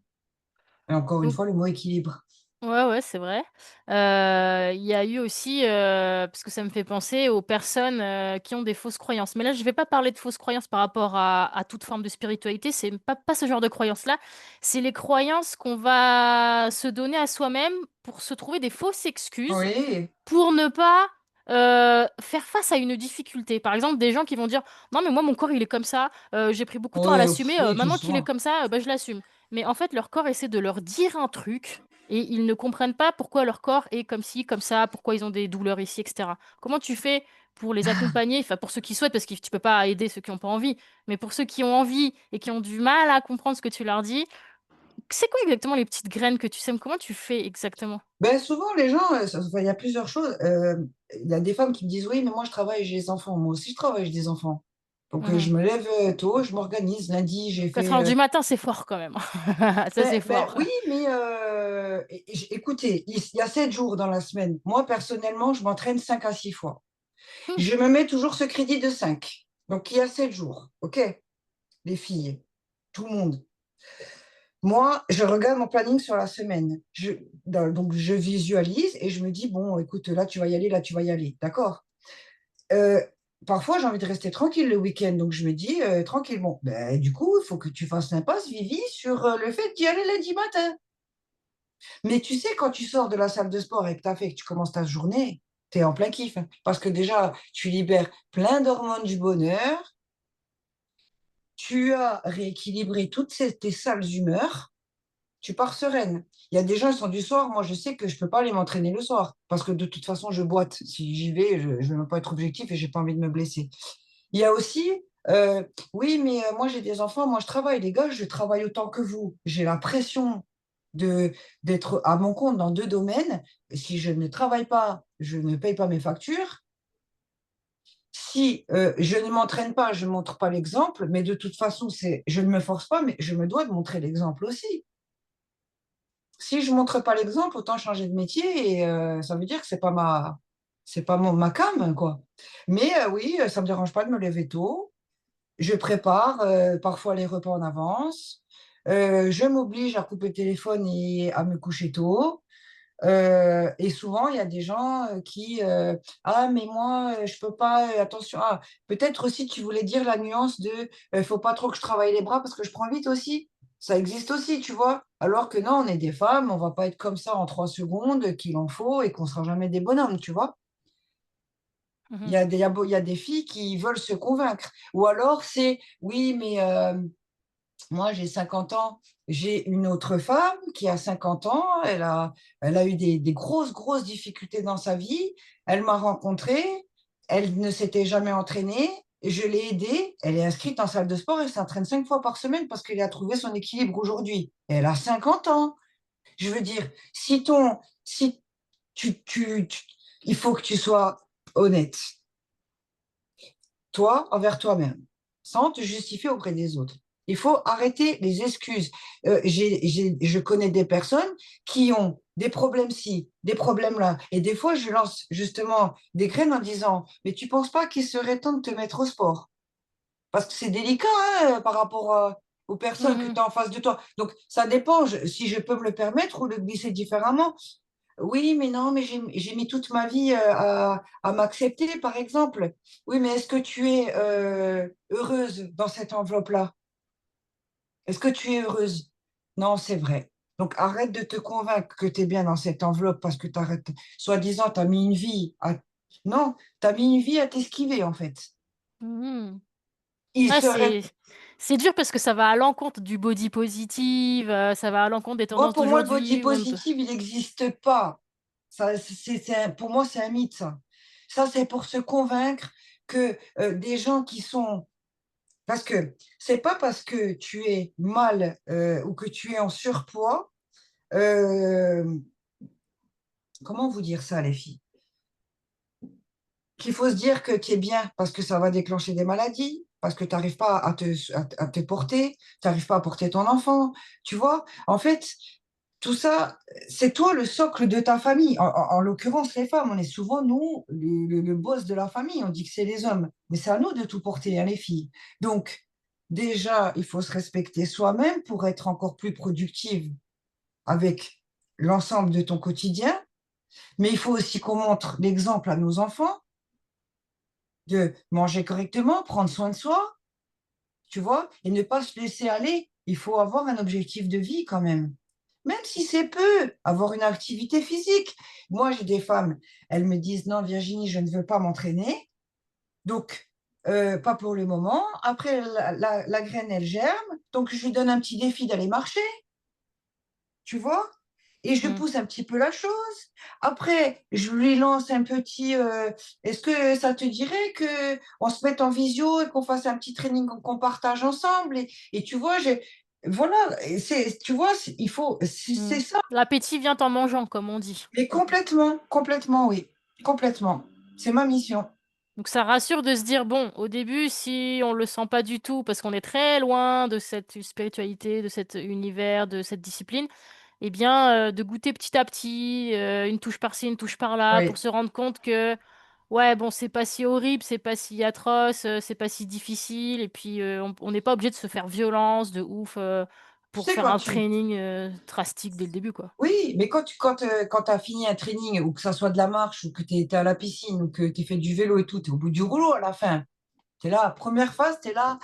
Et encore une Donc fois, le mot équilibre. ouais, ouais, c'est vrai. Il y a eu aussi, parce que ça me fait penser aux personnes, qui ont des fausses croyances. Mais là, je vais pas parler de fausses croyances par rapport à toute forme de spiritualité, c'est pas ce genre de croyances-là. C'est les croyances qu'on va se donner à soi-même pour se trouver des fausses excuses Oui, pour ne pas, faire face à une difficulté. Par exemple, des gens qui vont dire: «Non, mais moi, mon corps, il est comme ça, j'ai pris beaucoup de temps à oui, l'assumer, oui, maintenant qu'il est doucement. comme ça, bah, je l'assume». Mais en fait, leur corps essaie de leur dire un truc et ils ne comprennent pas pourquoi leur corps est comme ci, comme ça, pourquoi ils ont des douleurs ici et cetera. Comment tu fais pour les accompagner? Enfin, pour ceux qui souhaitent, parce que tu peux pas aider ceux qui ont pas envie, mais pour ceux qui ont envie et qui ont du mal à comprendre ce que tu leur dis, c'est quoi exactement les petites graines que tu sèmes? Comment tu fais exactement? Ben, souvent, les gens, enfin, il y a plusieurs choses. Il y a des femmes qui me disent, oui, mais moi, je travaille, j'ai des enfants. Moi aussi, je travaille, j'ai des enfants. Donc, Mmh. je me lève tôt, je m'organise. Lundi, j'ai 4 fait... heures du matin, c'est fort quand même. Ça, c'est ben fort. oui, mais écoutez, il y a 7 jours dans la semaine. Moi, personnellement, je m'entraîne 5 à 6 fois. Mmh. Je me mets toujours ce crédit de 5. Donc, il y a 7 jours. OK, les filles, tout le monde. Moi, je regarde mon planning sur la semaine. Donc, je visualise et je me dis, bon, écoute, là, tu vas y aller, là, tu vas y aller. D'accord. Euh, Parfois, j'ai envie de rester tranquille le week-end. Donc, je me dis, tranquille. Bon, ben, du coup, il faut que tu fasses l'impasse, Vivi, sur le fait d'y aller lundi matin. Mais tu sais, quand tu sors de la salle de sport et que tu as fait, que tu commences ta journée, tu es en plein kiff, hein. Parce que déjà, tu libères plein d'hormones du bonheur, tu as rééquilibré tes sales humeurs, tu pars sereine. Il y a des gens qui sont du soir, moi je sais que je ne peux pas aller m'entraîner le soir, parce que de toute façon, je boite. Si j'y vais, je ne vais même pas être objectif et j'ai pas envie de me blesser. Il y a aussi, oui, mais moi j'ai des enfants, moi je travaille, les gars, je travaille autant que vous. J'ai la pression de d'être à mon compte dans 2 domaines. Si je ne travaille pas, je ne paye pas mes factures. Si je ne m'entraîne pas, je ne montre pas l'exemple, mais de toute façon, je ne me force pas, mais je me dois de montrer l'exemple aussi. Si je ne montre pas l'exemple, autant changer de métier et ça veut dire que c'est pas ma came, quoi. Mais oui, ça ne me dérange pas de me lever tôt. Je prépare parfois les repas en avance. Je m'oblige à couper le téléphone et à me coucher tôt. Et souvent, il y a des gens qui ah, mais moi, je peux pas, attention. Ah, peut-être aussi, tu voulais dire la nuance de faut pas trop que je travaille les bras parce que je prends vite aussi. Ça existe aussi, tu vois. Alors que non, on est des femmes, on va pas être comme ça en 3 secondes, qu'il en faut et qu'on sera jamais des bonhommes, tu vois. Il Mmh. y a des, il y a des filles qui veulent se convaincre. Ou alors, c'est oui, mais moi, j'ai 50 ans. J'ai une autre femme qui a 50 ans. Elle a eu des grosses, grosses difficultés dans sa vie. Elle m'a rencontrée. Elle ne s'était jamais entraînée. Je l'ai aidée. Elle est inscrite en salle de sport et s'entraîne 5 fois par semaine parce qu'elle a trouvé son équilibre aujourd'hui. Et elle a 50 ans. Je veux dire, si il faut que tu sois honnête, toi envers toi-même, sans te justifier auprès des autres. Il faut arrêter les excuses. Je connais des personnes qui ont des problèmes ci, des problèmes là. Et des fois, je lance justement des graines en disant, mais tu ne penses pas qu'il serait temps de te mettre au sport? Parce que c'est délicat hein, par rapport aux personnes que tu Mmh. as en face de toi. Donc, ça dépend si je peux me le permettre ou le glisser différemment. Oui, mais non, mais j'ai mis toute ma vie à m'accepter, par exemple. Oui, mais est-ce que tu es heureuse dans cette enveloppe-là? Est-ce que tu es heureuse? Non, c'est vrai. Donc arrête de te convaincre que tu es bien dans cette enveloppe parce que t'arrêtes, soi-disant, tu as mis une vie à... Non, tu as mis une vie à t'esquiver, en fait. Mmh. Il Ouais, serait... c'est dur parce que ça va à l'encontre du body positive, ça va à l'encontre des Moi, tendances pour moi, le body d'aujourd'hui où on te positive, il n'existe pas. Ça, pour moi, c'est un mythe, ça. Ça, c'est pour se convaincre que des gens qui sont... Parce que c'est pas parce que tu es mal ou que tu es en surpoids, euh, comment vous dire ça, les filles? Qu'il faut se dire que tu es bien parce que ça va déclencher des maladies, parce que tu n'arrives pas à te porter, tu n'arrives pas à porter ton enfant. Tu vois, en fait, tout ça, c'est toi le socle de ta famille. En l'occurrence, les femmes, on est souvent, nous, le boss de la famille. On dit que c'est les hommes. Mais c'est à nous de tout porter, hein, les filles. Donc, déjà, il faut se respecter soi-même pour être encore plus productive avec l'ensemble de ton quotidien. Mais il faut aussi qu'on montre l'exemple à nos enfants de manger correctement, prendre soin de soi, tu vois, et ne pas se laisser aller. Il faut avoir un objectif de vie quand même. Même si c'est peu, avoir une activité physique. Moi, j'ai des femmes, elles me disent, non, Virginie, je ne veux pas m'entraîner. Donc, pas pour le moment. Après, la graine, elle germe. Donc, je lui donne un petit défi d'aller marcher, tu vois, et je mmh. pousse un petit peu la chose. Après, je lui lance un petit est-ce que ça te dirait que on se mette en visio et qu'on fasse un petit training qu'on partage ensemble et tu vois, voilà, tu vois, il faut, Mmh. c'est ça. L'appétit vient en mangeant, comme on dit. Mais complètement, complètement, oui, complètement. C'est ma mission. Donc ça rassure de se dire: «Bon, au début, si on le sent pas du tout, parce qu'on est très loin de cette spiritualité, de cet univers, de cette discipline, et bien, de goûter petit à petit, une touche par-ci, une touche par-là, pour Oui, se rendre compte que, ouais, bon, c'est pas si horrible, c'est pas si atroce, c'est pas si difficile et puis, on n'est pas obligé de se faire violence de ouf, tu pour sais, faire un training, drastique dès le début, quoi. oui, mais quand as fini un training, ou que ça soit de la marche, ou que tu es à la piscine, ou que tu fait du vélo et tout, tu es au bout du rouleau à la fin. Tu es là, première phase, tu es là,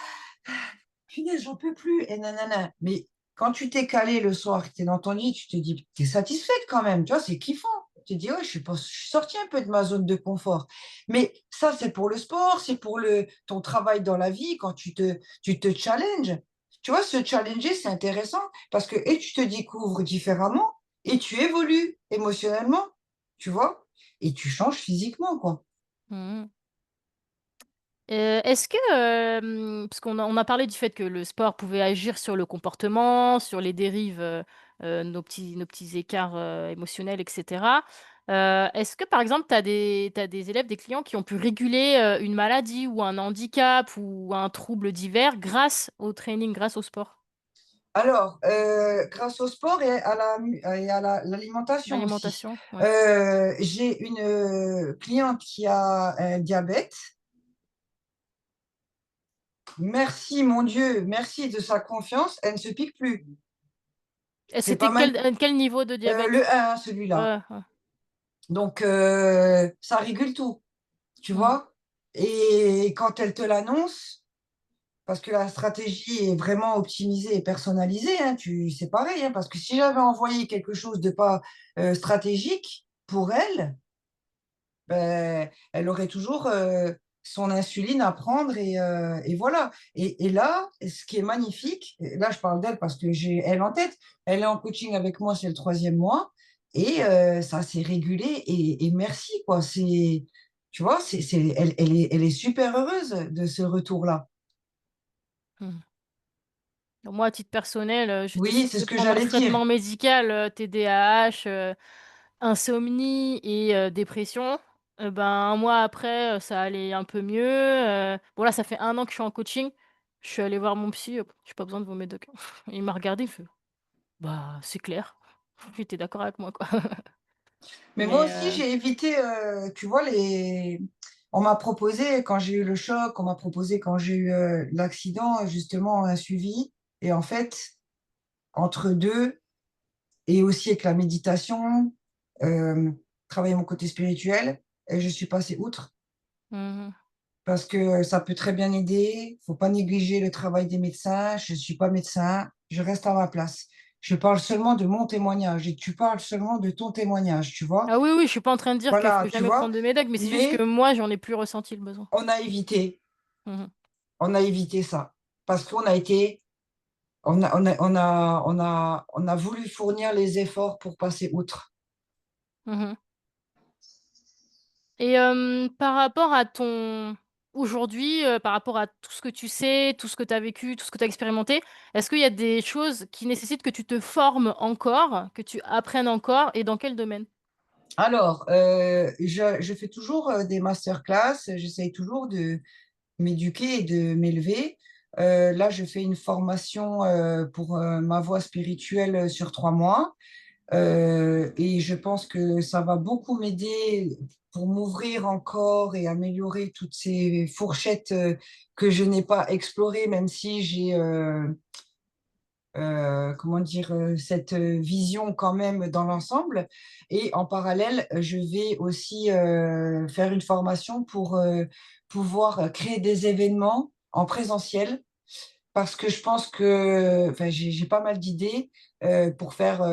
punaise, j'en peux plus, et nanana. Mais quand tu t'es calé le soir, que tu es dans ton lit, tu te dis, tu es satisfaite quand même, tu vois, c'est kiffant. Tu te dis, ouais, je suis sortie un peu de ma zone de confort. Mais ça, c'est pour le sport, c'est pour ton travail dans la vie, quand tu te challenges. Tu vois, se challenger, c'est intéressant parce que et tu te découvres différemment et tu évolues émotionnellement, tu vois, et tu changes physiquement, quoi. Mmh. Est-ce que, parce qu'on a parlé du fait que le sport pouvait agir sur le comportement, sur les dérives, nos petits écarts, émotionnels et cetera. Est-ce que, par exemple, tu as des élèves, des clients qui ont pu réguler, une maladie ou un handicap ou un trouble divers grâce au training, grâce au sport? Alors, grâce au sport et à l'alimentation aussi. L'alimentation? Ouais. J'ai une cliente qui a un diabète. Merci, mon Dieu, merci de sa confiance. Elle ne se pique plus. Et C'est c'était pas mal. quel niveau de diabète? Le 1, celui-là. Ouais, ouais. Donc, ça régule tout, tu Mmh. vois. Et quand elle te l'annonce, parce que la stratégie est vraiment optimisée et personnalisée, hein, c'est pareil, hein, parce que si j'avais envoyé quelque chose de pas stratégique pour elle, ben, elle aurait toujours son insuline à prendre et voilà. Et là, ce qui est magnifique, et là je parle d'elle parce que j'ai elle en tête, elle est en coaching avec moi, c'est le troisième mois, et ça s'est régulé et merci, quoi. Tu vois, elle est super heureuse de ce retour-là. Mmh. Moi, à titre personnel, j'ai Oui, décidé c'est de ce que prendre un j'allais dire. traitement médical, TDAH, insomnie et dépression. Ben, 1 mois après, ça allait un peu mieux, bon là, ça fait 1 an que je suis en coaching. Je suis allée voir mon psy: «J'ai pas besoin de vos médocs». Il m'a regardé, il fait: «Bah, c'est clair». Il était d'accord avec moi, quoi. Mais moi Mais aussi, j'ai évité, tu vois, on m'a proposé, quand j'ai eu le choc, on m'a proposé, quand j'ai eu l'accident, justement, un suivi. Et en fait, entre deux, et aussi avec la méditation, euh, travailler mon côté spirituel, et je suis passée outre mmh parce que ça peut très bien aider. Faut pas négliger le travail des médecins. Je suis pas médecin, je reste à ma place. Je parle seulement de mon témoignage et tu parles seulement de ton témoignage, tu vois. Ah oui, oui, je suis pas en train de dire qu'il faut Voilà, tu jamais vois. prendre de médocs, mais c'est juste que Mais moi, j'en ai plus ressenti le besoin. on a évité, Mmh on a évité ça parce qu'on a été, on a voulu fournir les efforts pour passer outre. Mmh. Et par rapport à ton aujourd'hui, par rapport à tout ce que tu sais, tout ce que tu as vécu, tout ce que tu as expérimenté, est-ce qu'il y a des choses qui nécessitent que tu te formes encore, que tu apprennes encore et dans quel domaine? Alors, je fais toujours des masterclass, j'essaye toujours de m'éduquer et de m'élever. Là, je fais une formation pour ma voie spirituelle sur 3 mois. Et je pense que ça va beaucoup m'aider pour m'ouvrir encore et améliorer toutes ces fourchettes que je n'ai pas explorées, même si j'ai, comment dire, cette vision quand même dans l'ensemble. Et en parallèle, je vais aussi faire une formation pour pouvoir créer des événements en présentiel parce que je pense que, enfin, j'ai pas mal d'idées pour faire.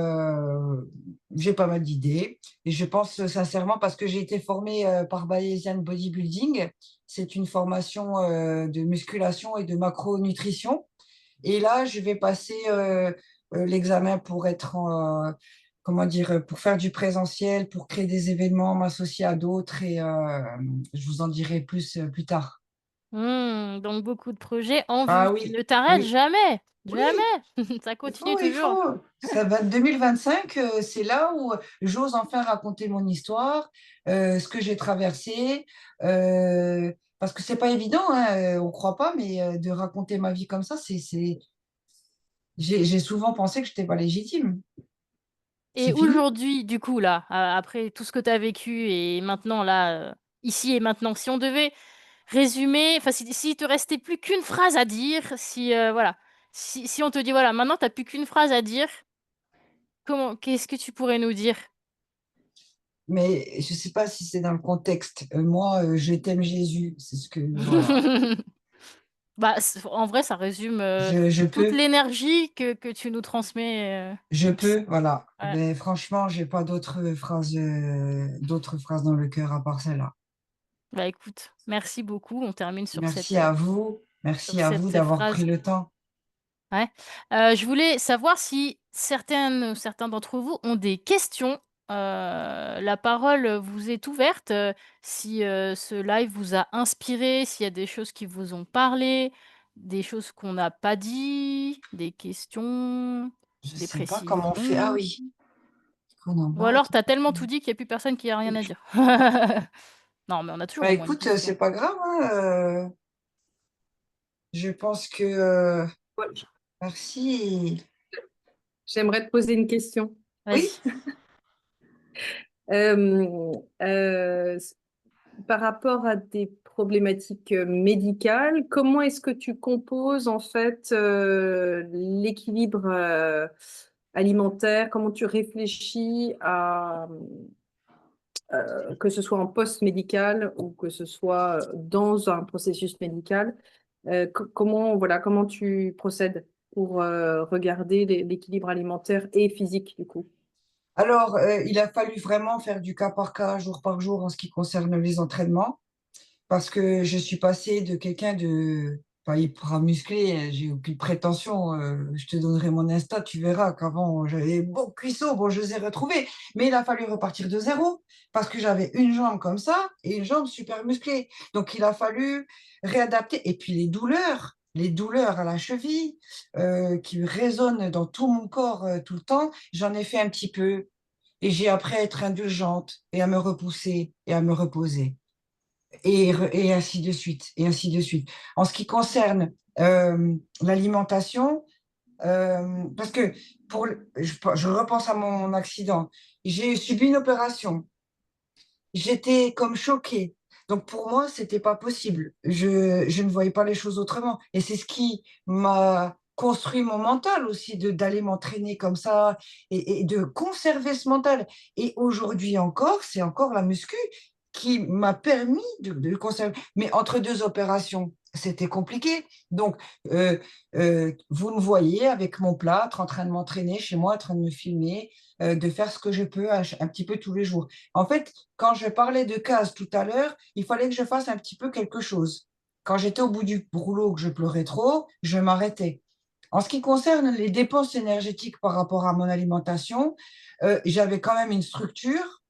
J'ai pas mal d'idées et je pense sincèrement parce que j'ai été formée par Bayesian Bodybuilding. C'est une formation de musculation et de macronutrition. Et là, je vais passer l'examen pour être comment dire, pour faire du présentiel, pour créer des événements, m'associer à d'autres et je vous en dirai plus plus tard. Donc beaucoup de projets en vue. Ah Tu oui, ne t'arrêtes oui. jamais, jamais! Oui, Ça il continue faut, il toujours. faut. Ça va 2025, c'est là où j'ose enfin raconter mon histoire, ce que j'ai traversé, parce que c'est pas évident, hein, on croit pas, mais de raconter ma vie comme ça, j'ai souvent pensé que je n'étais pas légitime. Et C'est fini. aujourd'hui, du coup, là, après tout ce que tu as vécu et maintenant là, ici et maintenant, si on devait résumer, enfin si te restait plus qu'une phrase à dire, si, voilà, si on te dit: «Voilà, maintenant tu as plus qu'une phrase à dire», qu'est-ce que tu pourrais nous dire? Mais je sais pas si c'est dans le contexte. Moi, je t'aime Jésus, c'est ce que, voilà. Bah, en vrai, ça résume, Je toute peux, l'énergie que tu nous transmets, je ici. peux, voilà. Ouais. Mais franchement, j'ai pas d'autres phrases dans le cœur à part celle-là. Bah, écoute, merci beaucoup. On termine sur Merci à vous cette d'avoir pris phrase. le temps. Ouais. Je voulais savoir si certaines ou certains d'entre vous ont des questions. La parole vous est ouverte, si, ce live vous a inspiré, s'il y a des choses qui vous ont parlé, des choses qu'on n'a pas dit, des questions, Je des sais pas comment on fait. Ah précisions. oui, qu'on en Ou bas. alors tu as tellement tout dit qu'il y a plus personne qui a rien à dire. Non, mais on a toujours Bah au moins une écoute, question. c'est pas grave, hein, je pense que Ouais, merci. j'aimerais te poser une question. Oui, Vas-y. Euh, euh, Par rapport à des problématiques médicales, comment est-ce que tu composes en fait l'équilibre alimentaire? Comment tu réfléchis à, que ce soit en post-médical ou que ce soit dans un processus médical, comment tu procèdes pour regarder l'équilibre alimentaire et physique du coup? Alors, il a fallu vraiment faire du cas par jour en ce qui concerne les entraînements. Parce que je suis passée de quelqu'un de pas hyper musclé, j'ai aucune prétention, je te donnerai mon Insta, tu verras qu'avant j'avais beau cuisseau, bon je les ai retrouvés, mais il a fallu repartir de zéro parce que j'avais une jambe comme ça et une jambe super musclée. Donc il a fallu réadapter. Et puis les douleurs à la cheville qui résonnent dans tout mon corps tout le temps, j'en ai fait un petit peu et j'ai appris à être indulgente et à me repousser et à me reposer et ainsi de suite, et ainsi de suite. En ce qui concerne l'alimentation, parce que je repense à mon accident, j'ai subi une opération, j'étais comme choquée. Donc pour moi, c'était pas possible. Je ne voyais pas les choses autrement. Et c'est ce qui m'a construit mon mental aussi, d'aller m'entraîner comme ça et de conserver ce mental. Et aujourd'hui encore, c'est encore la muscu qui m'a permis de le conserver. Mais entre deux opérations, c'était compliqué. Donc, vous me voyez avec mon plâtre en train de m'entraîner chez moi, en train de me filmer, de faire ce que je peux un petit peu tous les jours. En fait, quand je parlais de cases tout à l'heure, il fallait que je fasse un petit peu quelque chose. Quand j'étais au bout du rouleau, que je pleurais trop, je m'arrêtais. En ce qui concerne les dépenses énergétiques par rapport à mon alimentation, j'avais quand même une structure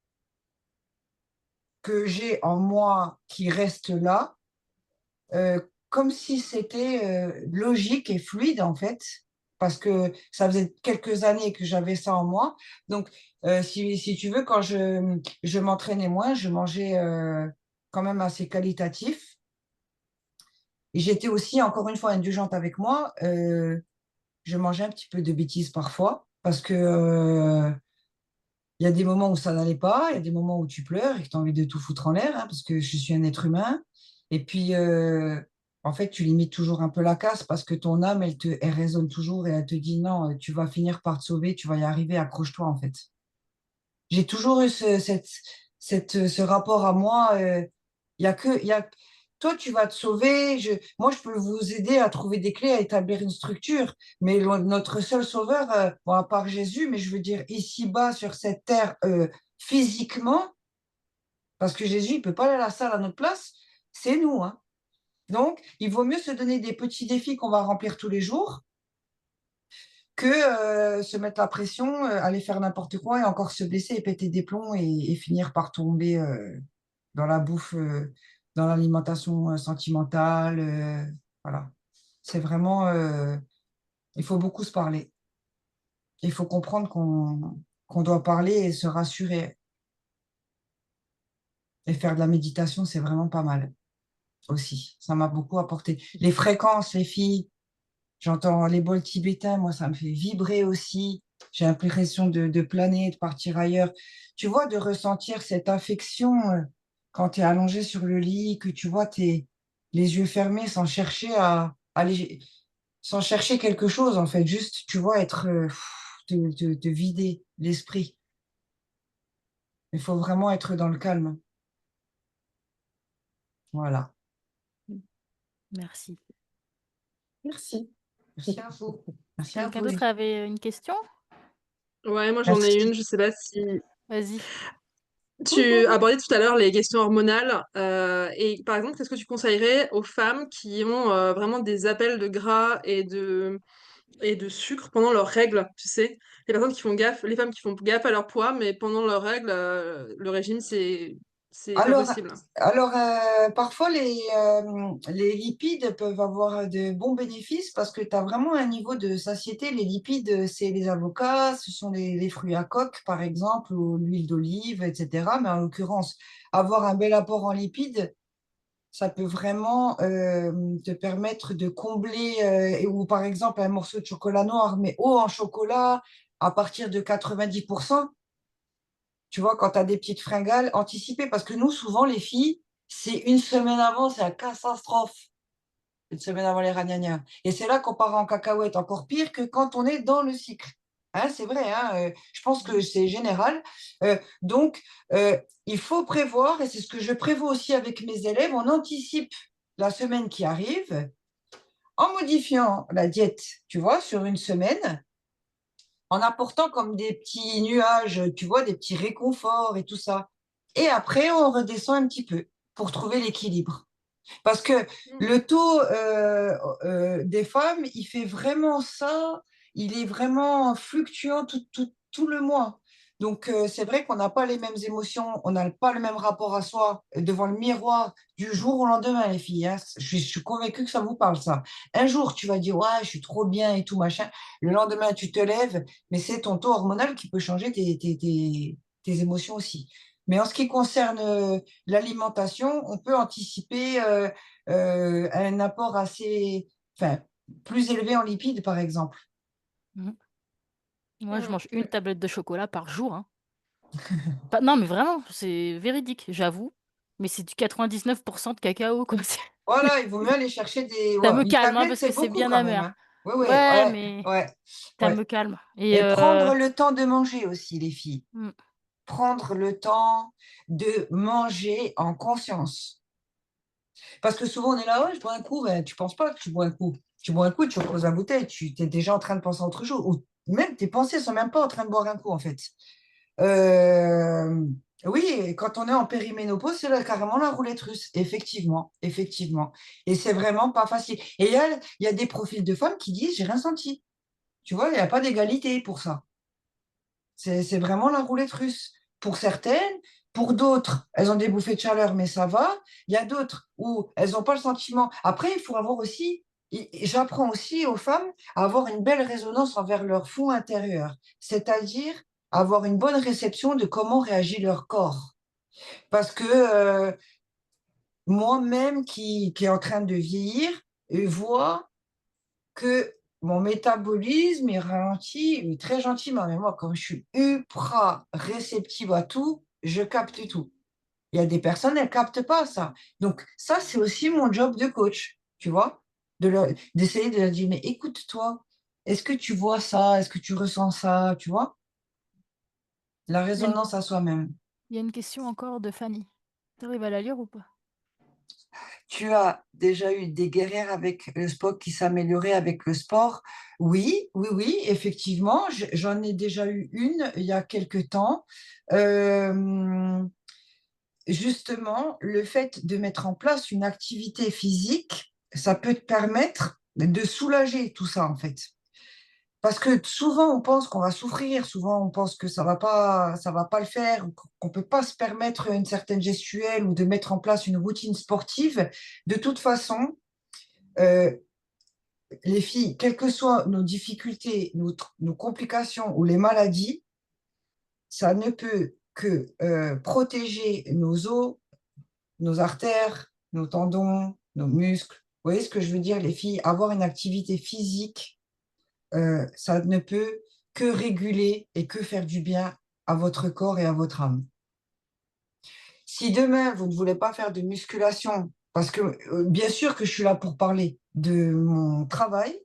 que j'ai en moi qui reste là, comme si c'était logique et fluide en fait, parce que ça faisait quelques années que j'avais ça en moi. Donc, si tu veux, quand je m'entraînais moins, je mangeais quand même assez qualitatif. Et j'étais aussi, encore une fois, indulgente avec moi. Je mangeais un petit peu de bêtises parfois, parce que il y a des moments où ça n'allait pas, il y a des moments où tu pleures et que tu as envie de tout foutre en l'air, hein, parce que je suis un être humain. Et puis, en fait, tu limites toujours un peu la casse parce que ton âme, elle résonne toujours et elle te dit non, tu vas finir par te sauver, tu vas y arriver, accroche-toi, en fait. J'ai toujours eu ce rapport à moi. Il y a que, il y a, toi, tu vas te sauver. Moi, je peux vous aider à trouver des clés, à établir une structure. Mais notre seul sauveur, bon, à part Jésus, mais je veux dire ici-bas sur cette terre, physiquement, parce que Jésus, il peut pas aller à la salle à notre place, c'est nous, hein. Donc, il vaut mieux se donner des petits défis qu'on va remplir tous les jours que se mettre la pression, aller faire n'importe quoi et encore se blesser et péter des plombs et finir par tomber dans la bouffe, dans l'alimentation sentimentale. Voilà. C'est vraiment, il faut beaucoup se parler. Il faut comprendre qu'on doit parler et se rassurer. Et faire de la méditation, c'est vraiment pas mal aussi. Ça m'a beaucoup apporté. Les fréquences, les filles, j'entends les bols tibétains, moi, ça me fait vibrer aussi. J'ai l'impression de planer, de partir ailleurs. Tu vois, de ressentir cette affection quand tu es allongé sur le lit, que tu vois les yeux fermés sans chercher à aller, sans chercher quelque chose, en fait. Juste, tu vois, être, te vider l'esprit. Il faut vraiment être dans le calme. Voilà. Merci. Merci. Merci à vous. Merci à Quelqu'un vous. d'autre avait une question? Ouais, moi j'en ai Merci. une, je sais pas si Vas-y. tu abordais tout à l'heure les questions hormonales et par exemple, qu'est-ce que tu conseillerais aux femmes qui ont vraiment des appels de gras et de sucre pendant leurs règles, tu sais? Les personnes qui font gaffe, les femmes qui font gaffe à leur poids, mais pendant leurs règles, le régime c'est pas Alors, possible. parfois, les lipides peuvent avoir de bons bénéfices parce que tu as vraiment un niveau de satiété. Les lipides, c'est les avocats, ce sont les fruits à coque, par exemple, ou l'huile d'olive, etc. Mais en l'occurrence, avoir un bel apport en lipides, ça peut vraiment te permettre de combler, ou par exemple, un morceau de chocolat noir, mais haut en chocolat, à partir de 90%. Tu vois, quand tu as des petites fringales, anticiper. Parce que nous, souvent, les filles, c'est une semaine avant, c'est la catastrophe. Une semaine avant les ragnagnas. Et c'est là qu'on part en cacahuète, encore pire que quand on est dans le cycle. Hein, c'est vrai, hein, je pense que c'est général. Donc, il faut prévoir, et c'est ce que je prévois aussi avec mes élèves, on anticipe la semaine qui arrive en modifiant la diète, tu vois, sur une semaine, en apportant comme des petits nuages, tu vois, des petits réconforts et tout ça. Et après, on redescend un petit peu pour trouver l'équilibre. Parce que le taux des femmes, il fait vraiment ça, il est vraiment fluctuant tout le mois. Donc, c'est vrai qu'on n'a pas les mêmes émotions, on n'a pas le même rapport à soi devant le miroir du jour au lendemain, les filles, hein. Je suis convaincue que ça vous parle, ça. Un jour, tu vas dire, ouais, je suis trop bien et tout, machin. Le lendemain, tu te lèves, mais c'est ton taux hormonal qui peut changer tes émotions aussi. Mais en ce qui concerne l'alimentation, on peut anticiper un apport assez, enfin, plus élevé en lipides, par exemple. Mmh. Moi, je Mm. mange une tablette de chocolat par jour, hein. Pas non, mais vraiment, c'est véridique, j'avoue, mais c'est du 99 de cacao, quoi. Voilà, il vaut mieux aller chercher des. Ça Ouais, me une calme, hein, tablette, parce que c'est c'est beaucoup bien quand même, amer. hein. Oui, oui, Ouais, ouais, mais ouais, ça ouais. me calme et Et prendre le temps de manger aussi, les filles. mmh, Prendre le temps de manger en conscience. Parce que souvent, on est là, ouais, je bois un coup, ben, tu ne penses pas que tu bois un coup. Tu bois un coup, tu reposes la bouteille, tu es déjà en train de penser à autre chose. Ou même tes pensées ne sont même pas en train de boire un coup, en fait. Euh, oui, et quand on est en périménopause, c'est là, carrément la roulette russe, effectivement, effectivement. Et c'est vraiment pas facile. Et il y a des profils de femmes qui disent, j'ai rien senti. Tu vois, il n'y a pas d'égalité pour ça. C'est vraiment la roulette russe. Pour certaines, pour d'autres, elles ont des bouffées de chaleur, mais ça va. Il y a d'autres où elles n'ont pas le sentiment. Après, il faut avoir aussi, j'apprends aussi aux femmes à avoir une belle résonance envers leur fond intérieur, c'est-à-dire avoir une bonne réception de comment réagit leur corps. Parce que moi-même qui est en train de vieillir, vois que mon métabolisme est ralenti, il est très gentil, mais moi, comme je suis ultra réceptive à tout, je capte tout. Il y a des personnes, elles ne captent pas ça. Donc, ça, c'est aussi mon job de coach, tu vois, d'essayer de leur dire, mais écoute-toi, est-ce que tu vois ça? Est-ce que tu ressens ça? Tu vois, la il y a une résonance à soi-même. il y a une question encore de Fanny. Tu arrives à la lire ou pas? Tu as déjà eu des guerrières avec le sport qui s'amélioraient avec le sport? Oui, oui, oui, effectivement. J'en ai déjà eu une il y a quelque temps. Euh, Justement, le fait de mettre en place une activité physique, ça peut te permettre de soulager tout ça, en fait. Parce que souvent, on pense qu'on va souffrir, souvent, on pense que ça va pas le faire, ou qu'on peut pas se permettre une certaine gestuelle ou de mettre en place une routine sportive. De toute façon, euh, les filles, quelles que soient nos difficultés, nos complications ou les maladies, ça ne peut que protéger nos os, nos artères, nos tendons, nos muscles. Vous voyez ce que je veux dire, les filles? Avoir une activité physique, ça ne peut que réguler et que faire du bien à votre corps et à votre âme. Si demain, vous ne voulez pas faire de musculation, parce que bien sûr que je suis là pour parler de mon travail,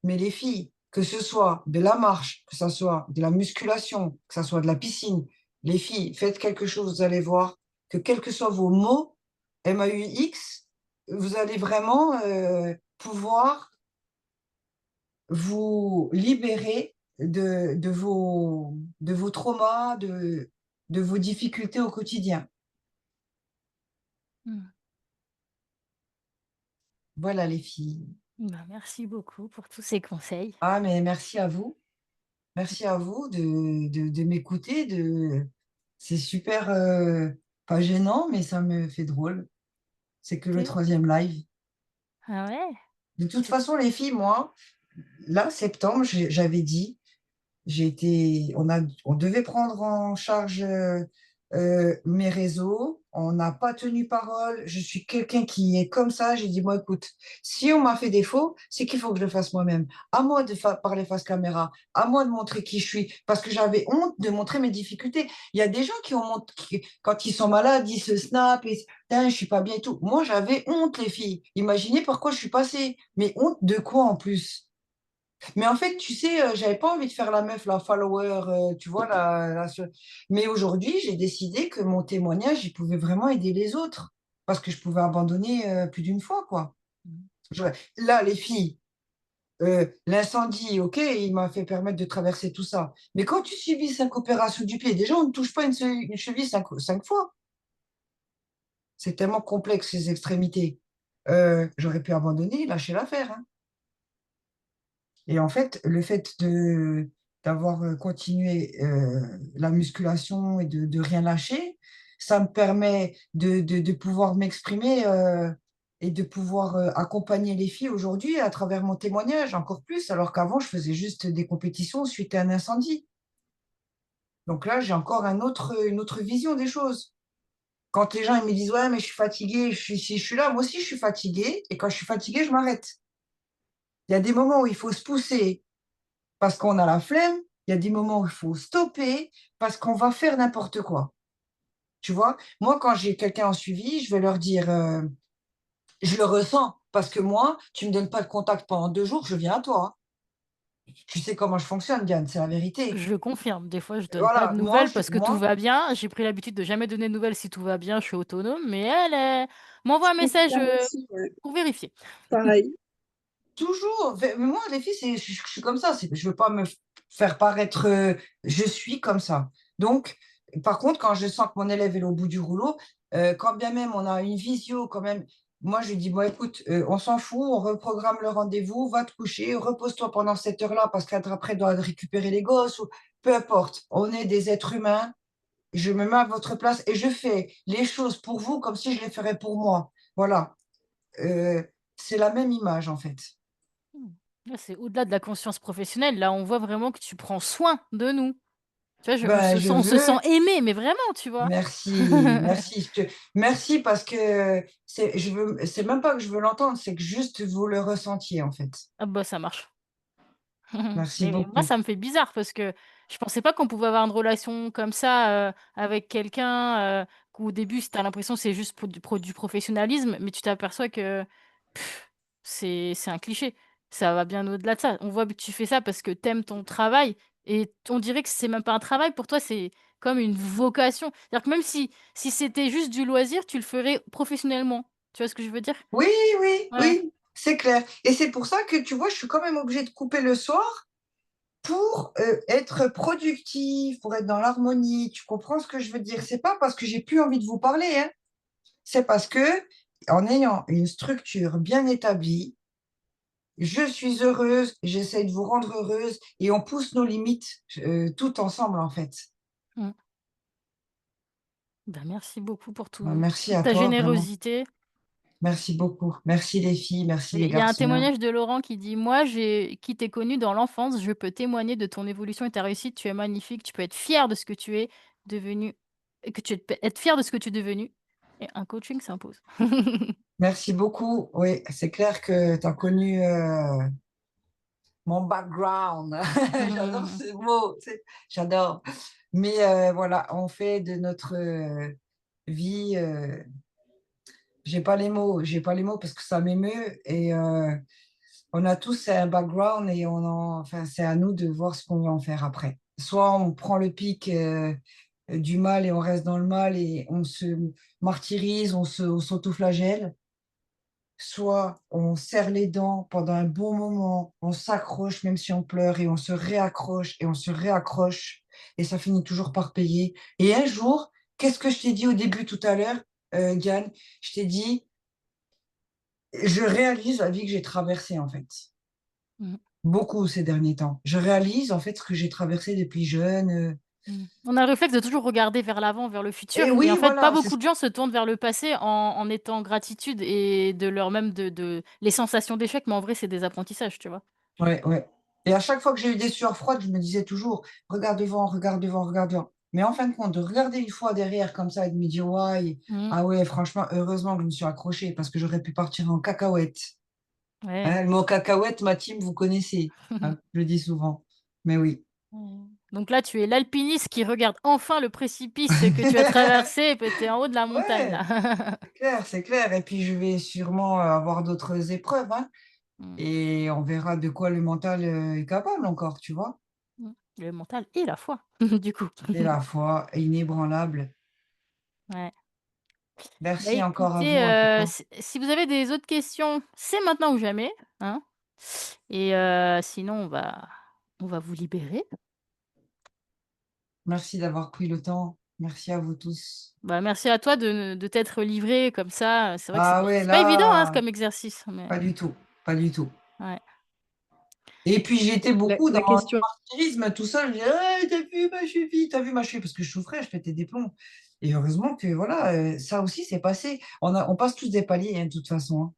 mais les filles, que ce soit de la marche, que ce soit de la musculation, que ce soit de la piscine, les filles, faites quelque chose, vous allez voir que quels que soient vos mots, MAUX, vous allez vraiment pouvoir vous libérer de vos traumas, de vos difficultés au quotidien. Mmh. Voilà les filles. Bah, merci beaucoup pour tous ces conseils. Ah, mais merci à vous. Merci à vous de m'écouter. C'est super, pas gênant, mais ça me fait drôle. C'est que le C'est troisième live. Ah ouais? De toute C'est façon, les filles, moi, là, septembre, j'avais dit, on devait prendre en charge mes réseaux. On n'a pas tenu parole. Je suis quelqu'un qui est comme ça. J'ai dit, moi, écoute, si on m'a fait défaut, c'est qu'il faut que je le fasse moi-même. À moi de parler face caméra, à moi de montrer qui je suis, parce que j'avais honte de montrer mes difficultés. Il y a des gens quand ils sont malades, ils se snap et putain, je suis pas bien et tout. Moi, j'avais honte, les filles. Imaginez par quoi je suis passée. Mais honte de quoi en plus? Mais en fait, tu sais, j'avais pas envie de faire la meuf, la follower, tu vois, mais aujourd'hui, j'ai décidé que mon témoignage, il pouvait vraiment aider les autres. Parce que je pouvais abandonner plus d'une fois, quoi. Mmh. Je- Là, les filles, l'incendie, ok, il m'a fait permettre de traverser tout ça. Mais quand tu subis 5 opérations du pied, déjà, on ne touche pas une cheville cinq fois. C'est tellement complexe, ces extrémités. J'aurais pu abandonner, lâcher l'affaire, hein. Et en fait, le fait d'avoir continué la musculation et de rien lâcher, ça me permet de pouvoir m'exprimer et de pouvoir accompagner les filles aujourd'hui à travers mon témoignage encore plus, alors qu'avant, je faisais juste des compétitions suite à un incendie. Donc là, j'ai encore une autre vision des choses. Quand les gens ils me disent, ouais, mais je suis fatiguée, si je suis là, moi aussi, je suis fatiguée. Et quand je suis fatiguée, je m'arrête. Il y a des moments où il faut se pousser parce qu'on a la flemme. Il y a des moments où il faut stopper parce qu'on va faire n'importe quoi. Tu vois, moi, quand j'ai quelqu'un en suivi, je vais leur dire, je le ressens parce que moi, tu me donnes pas de contact pendant 2 jours, je viens à toi, hein. Tu sais comment je fonctionne, Diane, c'est la vérité. Je confirme, des fois, je donne pas de Voilà, nouvelles parce que tout va bien. J'ai pris l'habitude de jamais donner de nouvelles si tout va bien, je suis autonome, mais elle, m'envoie un Je message, confirme aussi, ouais. pour vérifier. Pareil. toujours. Mais moi, les filles, je suis comme ça. Je veux pas me faire paraître. Je suis comme ça. Donc, par contre, quand je sens que mon élève est au bout du rouleau, quand bien même on a une visio, quand même, moi, je lui dis, bon, écoute, on s'en fout, on reprogramme le rendez-vous, va te coucher, repose-toi pendant cette heure-là parce qu'après, doit récupérer les gosses ou peu importe. On est des êtres humains. Je me mets à votre place et je fais les choses pour vous comme si je les ferais pour moi. Voilà. Euh, c'est la même image, en fait. Mmh. Là, c'est au-delà de la conscience professionnelle, là, on voit vraiment que tu prends soin de nous. Tu vois, Ben, je on se sent veux. aimé, mais vraiment, tu vois? Merci, merci. Merci parce que c'est même pas que je veux l'entendre, c'est que juste vous le ressentiez en fait. Ah bah, ça marche. Merci Mais moi, beaucoup. ça me fait bizarre parce que je pensais pas qu'on pouvait avoir une relation comme ça, avec quelqu'un, qu'au début, tu as l'impression que c'est juste du professionnalisme, mais tu t'aperçois que c'est un cliché. Ça va bien au-delà de ça. On voit que tu fais ça parce que tu aimes ton travail et on dirait que c'est même pas un travail pour toi, c'est comme une vocation. C'est-à-dire que même si c'était juste du loisir, tu le ferais professionnellement. Tu vois ce que je veux dire? Oui, oui, Ouais. oui, c'est clair. Et c'est pour ça que tu vois, je suis quand même obligée de couper le soir pour être productive, pour être dans l'harmonie. Tu comprends ce que je veux dire? C'est pas parce que j'ai plus envie de vous parler, hein. C'est parce que en ayant une structure bien établie, je suis heureuse, j'essaie de vous rendre heureuse et on pousse nos limites tout ensemble en fait. Mmh. Bah, merci beaucoup pour Merci toute à ta toi, vraiment. générosité. Merci beaucoup. Merci les filles, merci les Il y a un garçons. témoignage de Laurent qui dit: «Moi, qui t'ai connu dans l'enfance, je peux témoigner de ton évolution et ta réussite. Tu es magnifique, tu peux être fier de ce que tu es devenu et que tu peux être fier de ce que tu es devenu et un coaching s'impose». Merci beaucoup. Oui, c'est clair que tu as connu mon background. J'adore ce mot, tu sais, j'adore. Mais voilà, on fait de notre vie, j'ai pas les mots parce que ça m'émeut et on a tous un background et enfin, c'est à nous de voir ce qu'on va en faire après. Soit on prend le pic du mal et on reste dans le mal et on se martyrise, on s'autoflagelle, soit on serre les dents pendant un bon moment, on s'accroche même si on pleure et on se réaccroche et on se réaccroche et ça finit toujours par payer. Et un jour, qu'est-ce que je t'ai dit au début tout à l'heure, Diane? Je t'ai dit, je réalise la vie que j'ai traversée en fait. Mmh. Beaucoup ces derniers temps. Je réalise en fait ce que j'ai traversé depuis jeune. Mmh. On a le réflexe de toujours regarder vers l'avant, vers le Et futur et en oui, fait, pas voilà, c'est beaucoup de gens se tournent vers le passé en étant gratitude et de leur même de les sensations d'échec, mais en vrai, c'est des apprentissages, tu vois? ouais, ouais. Et à chaque fois que j'ai eu des sueurs froides, je me disais toujours: «Regarde devant, regarde devant, regarde devant». Mais en fin de compte, de regarder une fois derrière comme ça et de me dire: «Waouh, Mmh. ah ouais, franchement, heureusement que je me suis accrochée parce que j'aurais pu partir en cacahuète». Ouais. Hein, le mot cacahuète, ma team, vous connaissez, hein, je le dis souvent. Mais oui. Mmh. Donc là, tu es l'alpiniste qui regarde enfin le précipice que tu as traversé et que tu es en haut de la montagne là. Ouais, c'est clair et puis je vais sûrement avoir d'autres épreuves, hein. Mmh. Et on verra de quoi le mental est capable encore, tu vois. Mmh. Le mental et la foi, du coup. Et la foi est inébranlable. Ouais. Bah, Merci encore à écoutez, vous, en tout cas. si vous avez des autres questions, c'est maintenant ou jamais, hein. Et sinon on va vous libérer. Merci d'avoir pris le temps. Merci à vous tous. Bah, merci à toi de t'être livré comme ça, c'est vrai que Ah ouais, c'est pas évident, hein, là, comme exercice, mais pas du tout, pas du tout. ouais. Et puis j'étais La, beaucoup dans la le question, martyrisme tout seul. Je disais: «Ah, tu vu ma cheville? T'as vu ma cheville?» parce que je souffrais, je pétais des plombs. Et heureusement que voilà, ça aussi c'est passé. On passe tous des paliers, hein, de toute façon, hein.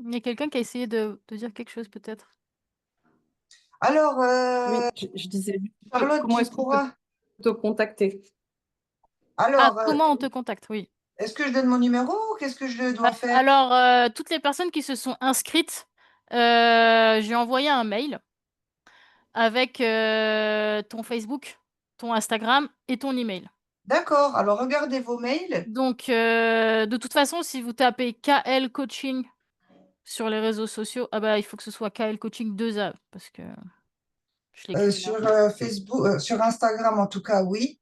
Il y a quelqu'un qui a essayé de dire quelque chose peut-être? Alors, oui, je disais, Charlotte, comment tu est-ce qu'on peut pourras. te contacter? Ah, Alors, comment on te contacte? Oui. est-ce que je donne mon numéro ou qu'est-ce que je dois faire? Alors, toutes les personnes qui se sont inscrites, j'ai envoyé un mail avec, ton Facebook, ton Instagram et ton email. D'accord, alors regardez vos mails. Donc, de toute façon, si vous tapez KL Coaching sur les réseaux sociaux, ah bah, il faut que ce soit KL Coaching 2 A parce que je l'écris Sur mal. Facebook, sur Instagram en tout cas, oui.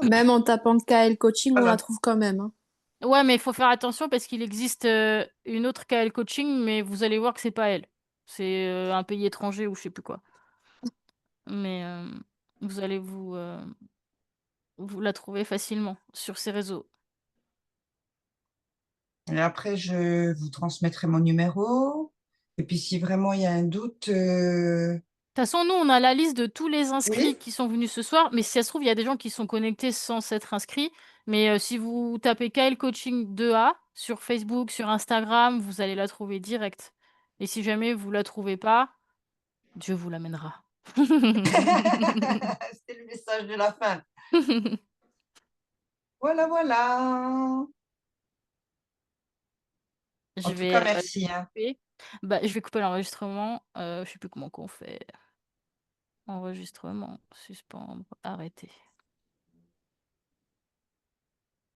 Même en tapant KL Coaching, on la Voilà. trouve quand même, hein. Ouais, mais il faut faire attention parce qu'il existe, une autre KL Coaching, mais vous allez voir que c'est pas elle. C'est, un pays étranger ou je sais plus quoi. Mais, vous allez vous la trouver facilement sur ces réseaux. Et après, je vous transmettrai mon numéro. Et puis, si vraiment il y a un doute, De toute façon, nous, on a la liste de tous les inscrits oui, qui sont venus ce soir, mais si ça se trouve, il y a des gens qui sont connectés sans s'être inscrits. Mais, si vous tapez KL Coaching 2A sur Facebook, sur Instagram, vous allez la trouver direct. Et si jamais vous la trouvez pas, Dieu vous l'amènera. c'est le message de la fin. Voilà, voilà. En Je tout cas, vais, merci, hein. couper. Bah, je vais couper l'enregistrement, je sais plus comment qu'on fait. Enregistrement, suspendre, arrêter.